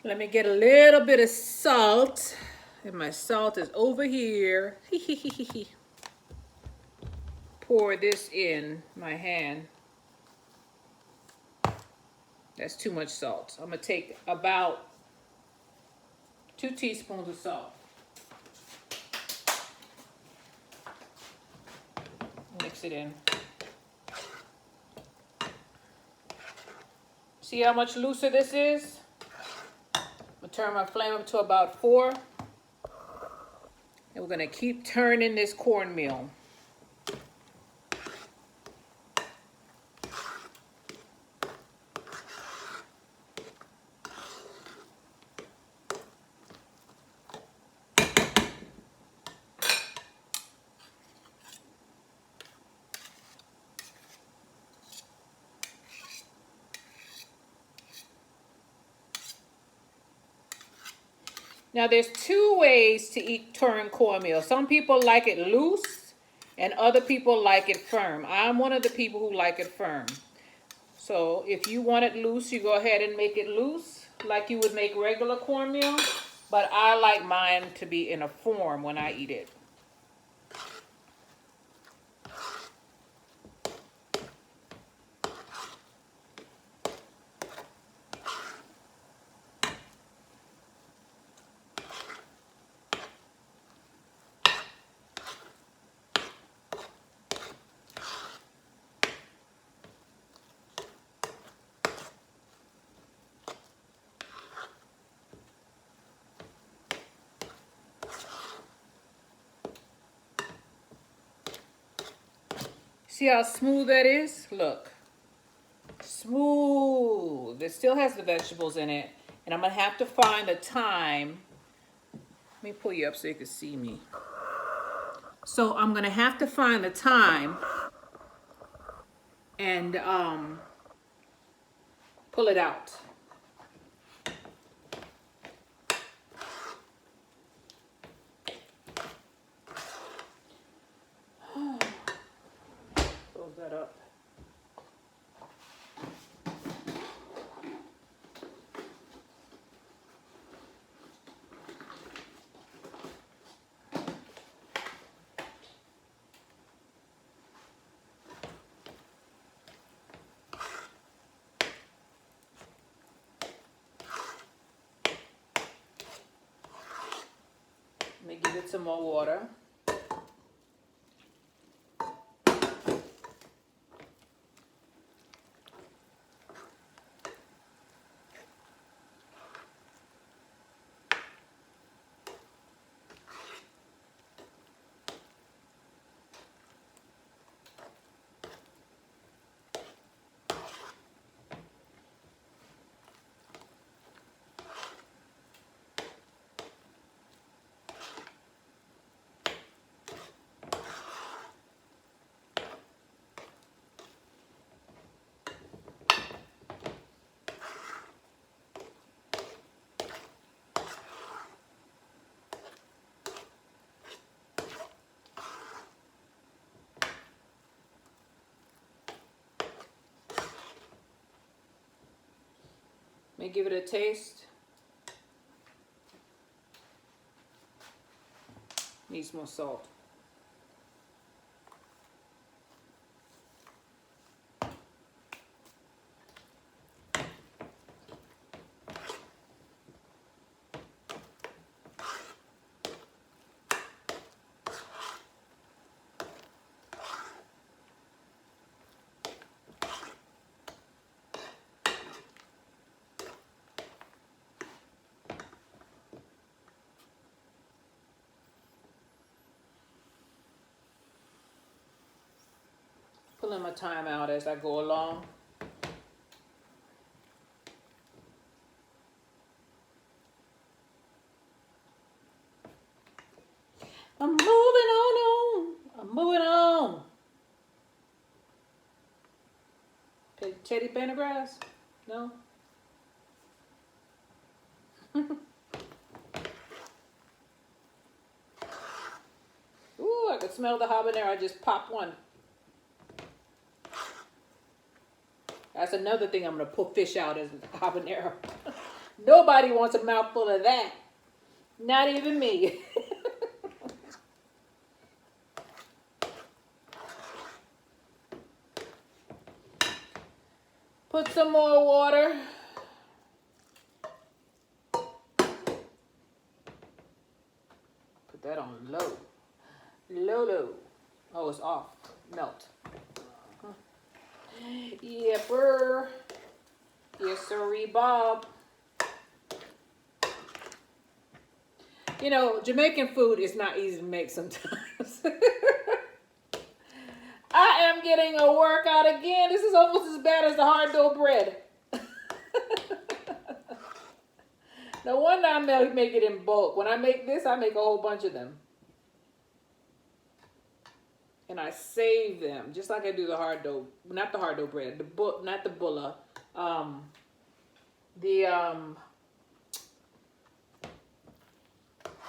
Let me get a little bit of salt. And my salt is over here. Pour this in my hand. That's too much salt. I'm gonna take about 2 teaspoons of salt. Mix it in. See how much looser this is? I'm gonna turn my flame up to about 4. And we're gonna keep turning this cornmeal. Now there's 2 ways to eat turned cornmeal. Some people like it loose and other people like it firm. I'm one of the people who like it firm. So if you want it loose, you go ahead and make it loose like you would make regular cornmeal. But I like mine to be in a form when I eat it. See how smooth that is? Look. Smooth. It still has the vegetables in it. And I'm going to have to find a time. Let me pull you up so you can see me. So I'm going to have to find the time and pull it out. Close that up. Let me give it some more water. Let me give it a taste. Needs more salt. Pulling my time out as I go along. I'm moving on. I'm moving on. Teddy Pendergrass? No? Ooh, I could smell the habanero. I just popped one. That's another thing I'm going to put fish out is habanero. Nobody wants a mouthful of that. Not even me. Put some more water. Oh, it's off. Melt. Yepper. Yes, sirree, Bob. You know, Jamaican food is not easy to make sometimes. I am getting a workout again. This is almost as bad as the hard dough bread. No wonder I make it in bulk. When I make this, I make a whole bunch of them. And I save them, just like I do the hard dough, not the hard dough bread, not the bulla,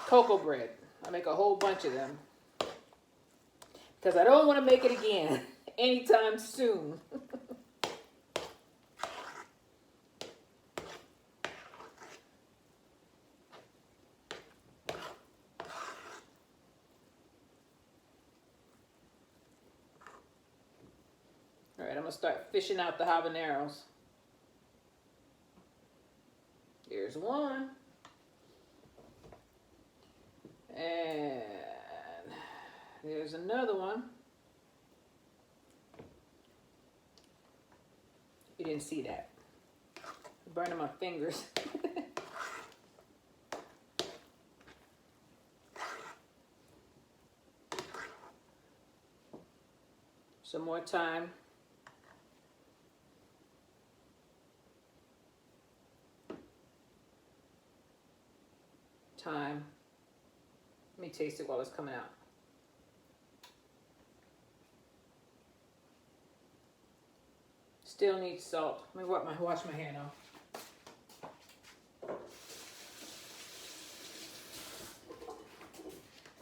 cocoa bread. I make a whole bunch of them because I don't want to make it again anytime soon. All right, I'm gonna start fishing out the habaneros. Here's one. And there's another one. You didn't see that. I'm burning my fingers. Some more time. Let me taste it while it's coming out. Still needs salt. Let me wash my hand off.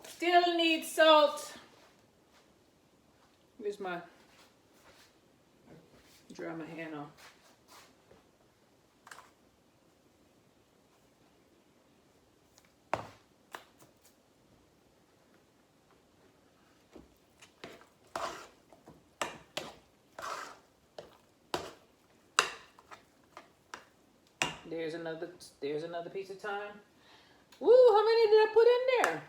Still needs salt. Here's my, dry my hand off. There's another piece of thyme. Woo, how many did I put in there?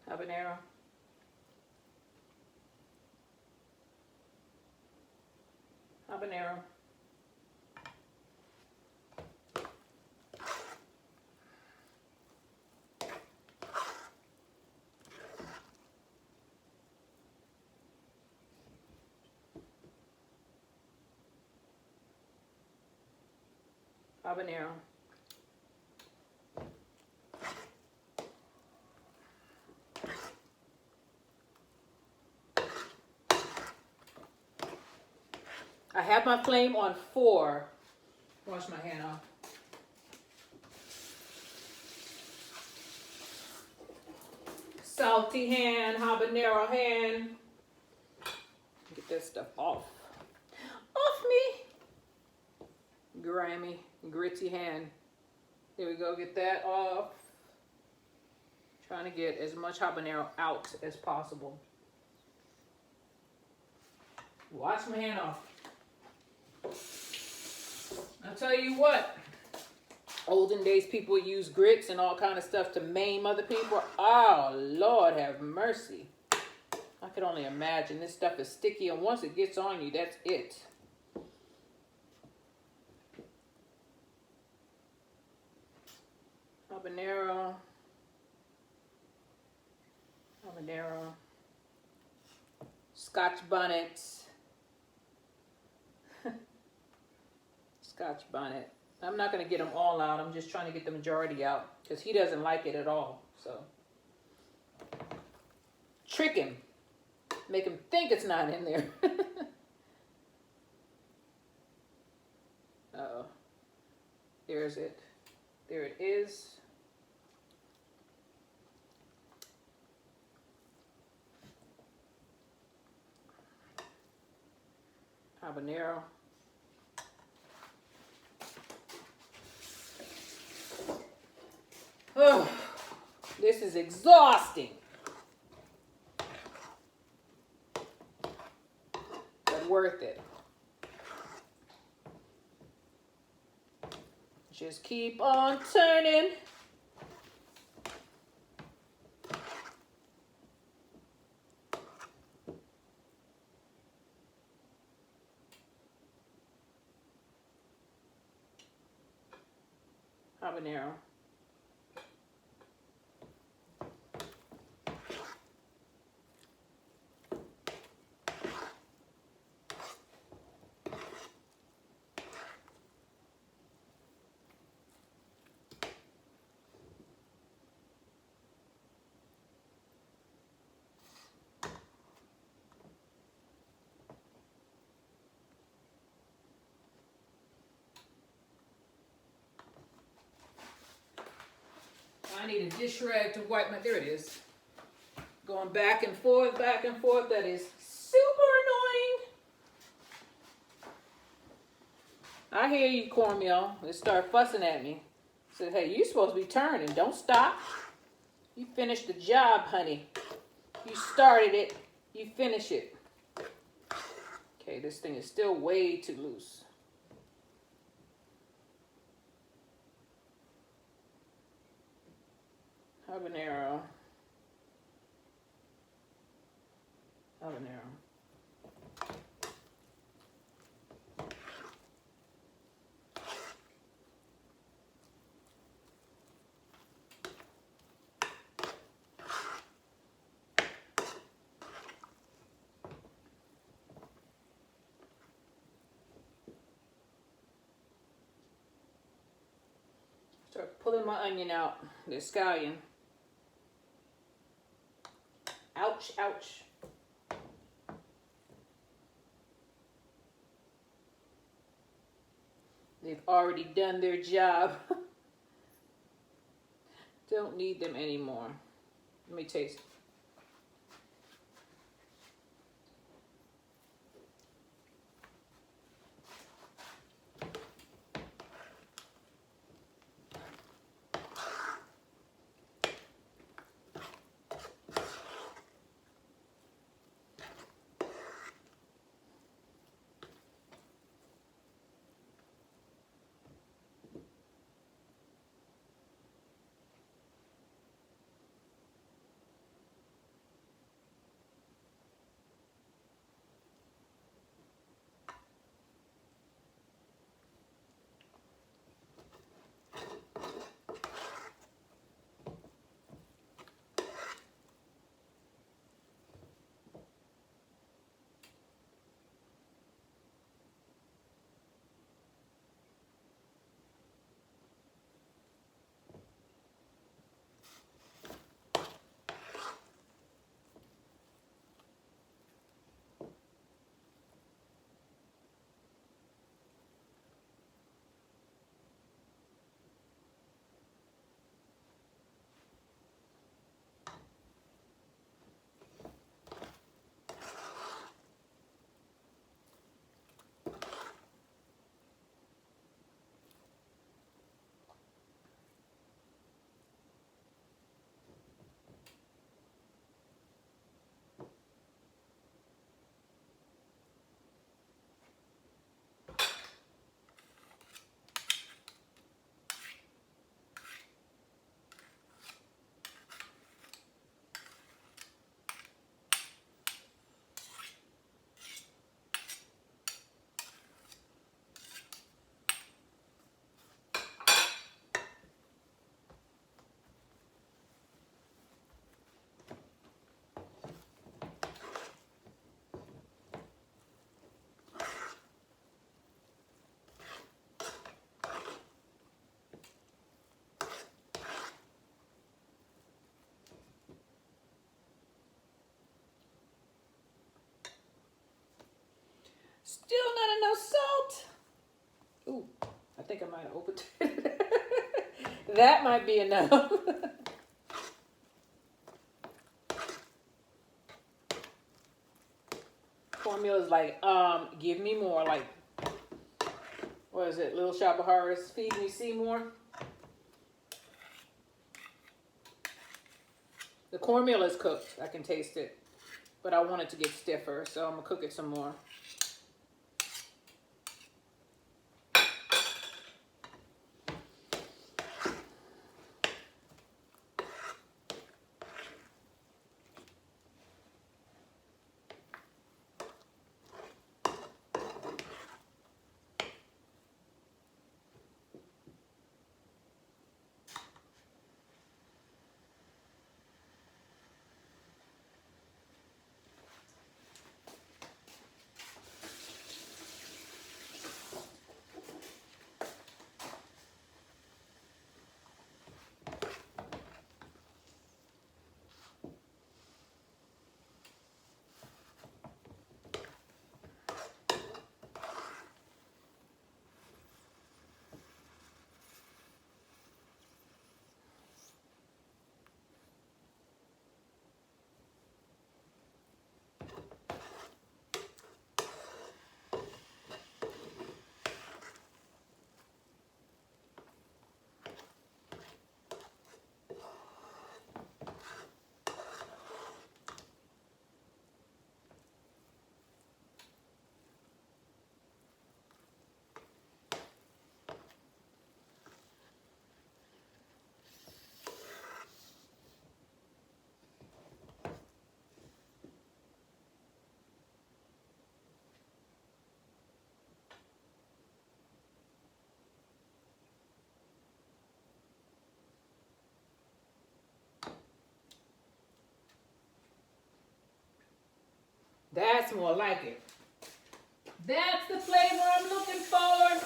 Habanero. Habanero. Habanero. I have my flame on 4. Wash my hand off. Salty hand, habanero hand. Get that stuff off. Off me. Grimy, gritty hand. There we go, get that off. Trying to get as much habanero out as possible. Wash my hand off. I'll tell you what, olden days people use grits and all kind of stuff to maim other people. Oh, Lord have mercy. I could only imagine. This stuff is sticky, and once it gets on you, that's it. Habanero. Habanero. Scotch bonnet. Scotch bonnet. I'm not going to get them all out. I'm just trying to get the majority out because he doesn't like it at all. So trick him. Make him think it's not in there. Uh-oh. There's it. There it is. Habanero. Oh, this is exhausting. But worth it. Just keep on turning. Habanero. I need a dish rag to wipe my, there it is. Going back and forth, that is super annoying. I hear you, cornmeal. They start fussing at me. Said, hey, you're supposed to be turning, don't stop. You finished the job, honey. You started it, you finish it. Okay, this thing is still way too loose. Habanero. Start pulling my onion out, the scallion. Ouch, ouch. They've already done their job. Don't need them anymore. Let me taste. Still not enough salt. Ooh, I think I might have opened it. That might be enough. Cornmeal is like, give me more. Like, what is it? Little Shop of Horrors, feed me Seymour. The cornmeal is cooked. I can taste it. But I want it to get stiffer, so I'm going to cook it some more. That's more like it. That's the flavor I'm looking for.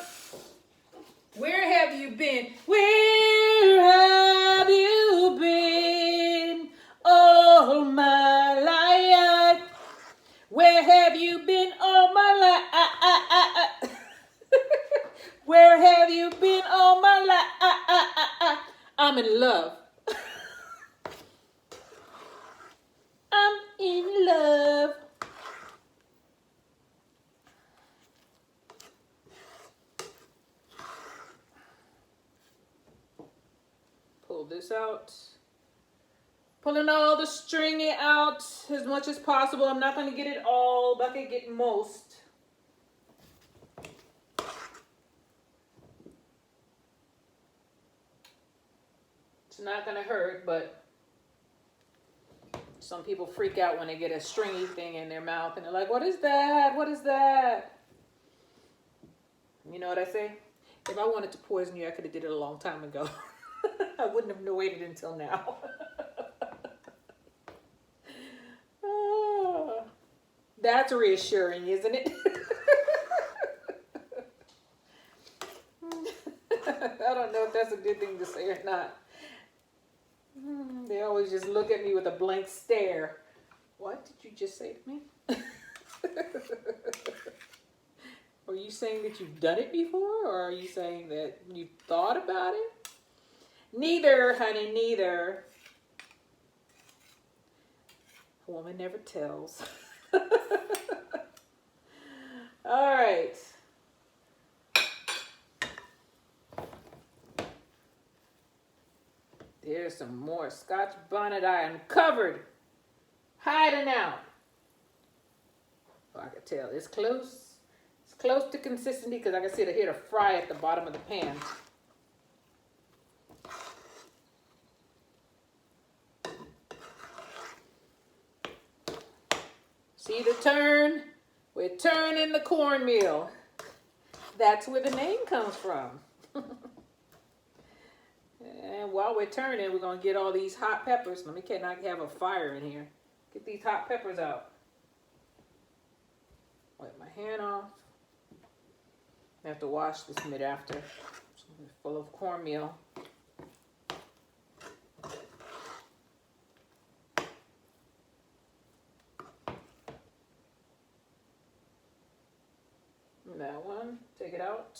Where have you been? Where have you been all my life? Where have you been all my life? Where have you been all my life? I'm in love. I'm in love. Pull this out. Pulling all the stringy out as much as possible. I'm not going to get it all, but I can get most. It's not going to hurt, but some people freak out when they get a stringy thing in their mouth and they're like, what is that? What is that? You know what I say? If I wanted to poison you, I could have did it a long time ago. I wouldn't have waited until now. Oh, that's reassuring, isn't it? I don't know if that's a good thing to say or not. They always just look at me with a blank stare. What did you just say to me? Are you saying that you've done it before, or are you saying that you thought about it? Neither, honey, neither. A woman never tells. All right. There's some more Scotch bonnet I uncovered. Hiding out. Oh, I can tell. It's close. It's close to consistency because I can see it here to fry at the bottom of the pan. See the turn? We're turning the cornmeal. That's where the name comes from. And while we're turning, we're going to get all these hot peppers. Let me cannot have a fire in here. Get these hot peppers out. Wipe my hand off. I have to wash this mid after. It's full of cornmeal. That one, take it out.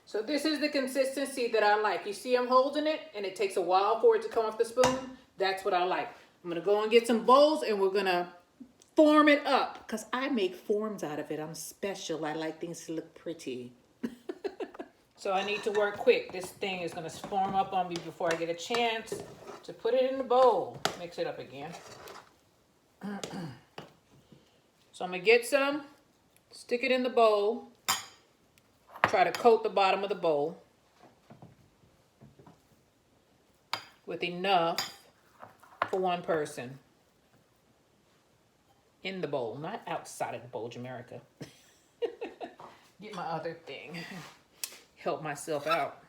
So this is the consistency that I like. You see I'm holding it and it takes a while for it to come off the spoon. That's what I like. I'm going to go and get some bowls and we're going to form it up because I make forms out of it. I'm special. I like things to look pretty. So I need to work quick. This thing is going to form up on me before I get a chance to put it in the bowl. Mix it up again. So I'm going to get some, stick it in the bowl. Try to coat the bottom of the bowl. with enough for one person in the bowl, not outside of the bowl, Jamaica. Get my other thing. Help myself out.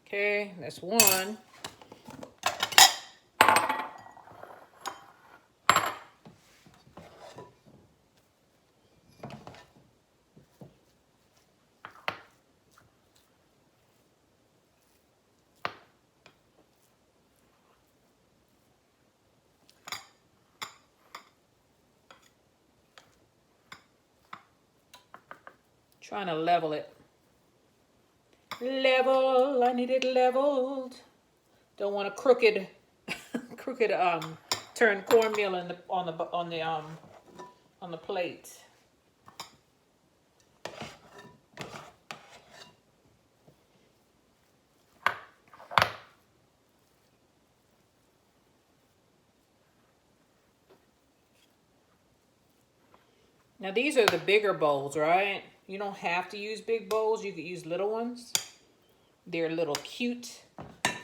Okay, that's one. Trying to level it. Level, I need it leveled. Don't want a crooked turn cornmeal in the on the plate. Now these are the bigger bowls, right? You don't have to use big bowls. You could use little ones. They're little cute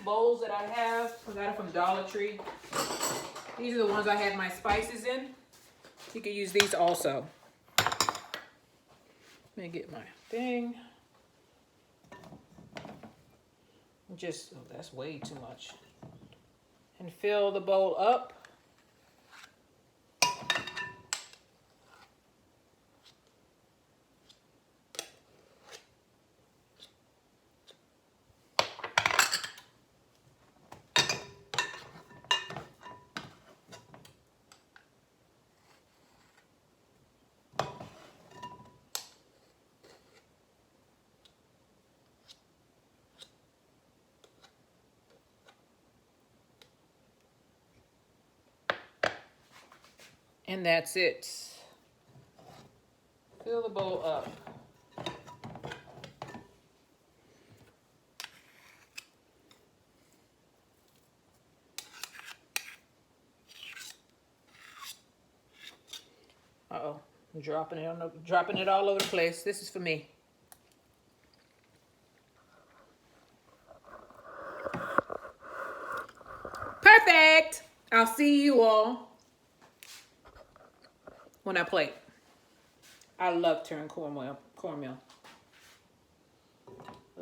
bowls that I have. I got it from Dollar Tree. These are the ones I had my spices in. You could use these also. Let me get my thing. Just, oh, that's way too much. And fill the bowl up. And that's it. Fill the bowl up. Uh-oh, I'm dropping it all over the place. This is for me. Perfect. I'll see you all when I plate. I love turn cornmeal.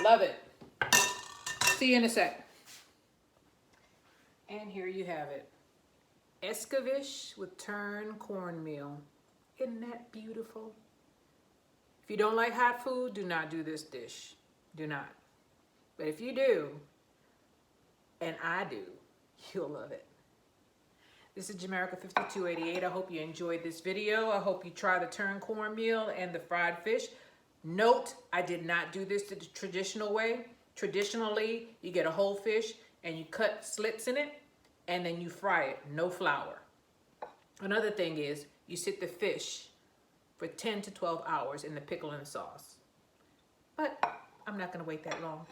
Love it. See you in a sec. And here you have it. Escoveitch with turn cornmeal. Isn't that beautiful? If you don't like hot food, do not do this dish. Do not. But if you do, and I do, you'll love it. This is Jamaica 5288. I hope you enjoyed this video. I hope you try the turn cornmeal and the fried fish. Note, I did not do this the traditional way. Traditionally, you get a whole fish and you cut slits in it and then you fry it, no flour. Another thing is you sit the fish for 10 to 12 hours in the pickling sauce. But I'm not gonna wait that long.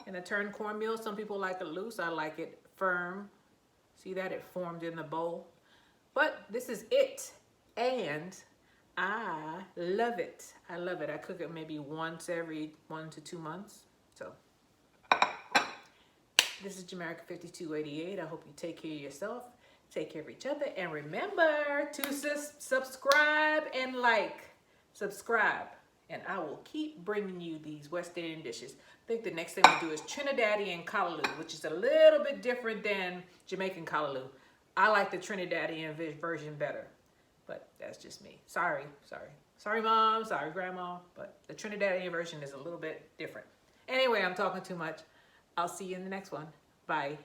And the turn cornmeal, some people like it loose. I like it firm. See that? It formed in the bowl. But this is it. And I love it. I love it. I cook it maybe once every 1 to 2 months. So this is Jamaica 5288. I hope you take care of yourself. Take care of each other. And remember to subscribe and like. Subscribe. And I will keep bringing you these West Indian dishes. I think the next thing we do is Trinidadian callaloo, which is a little bit different than Jamaican callaloo. I like the Trinidadian version better, but that's just me. Sorry, Mom, sorry, Grandma, but the Trinidadian version is a little bit different. Anyway, I'm talking too much. I'll see you in the next one. Bye.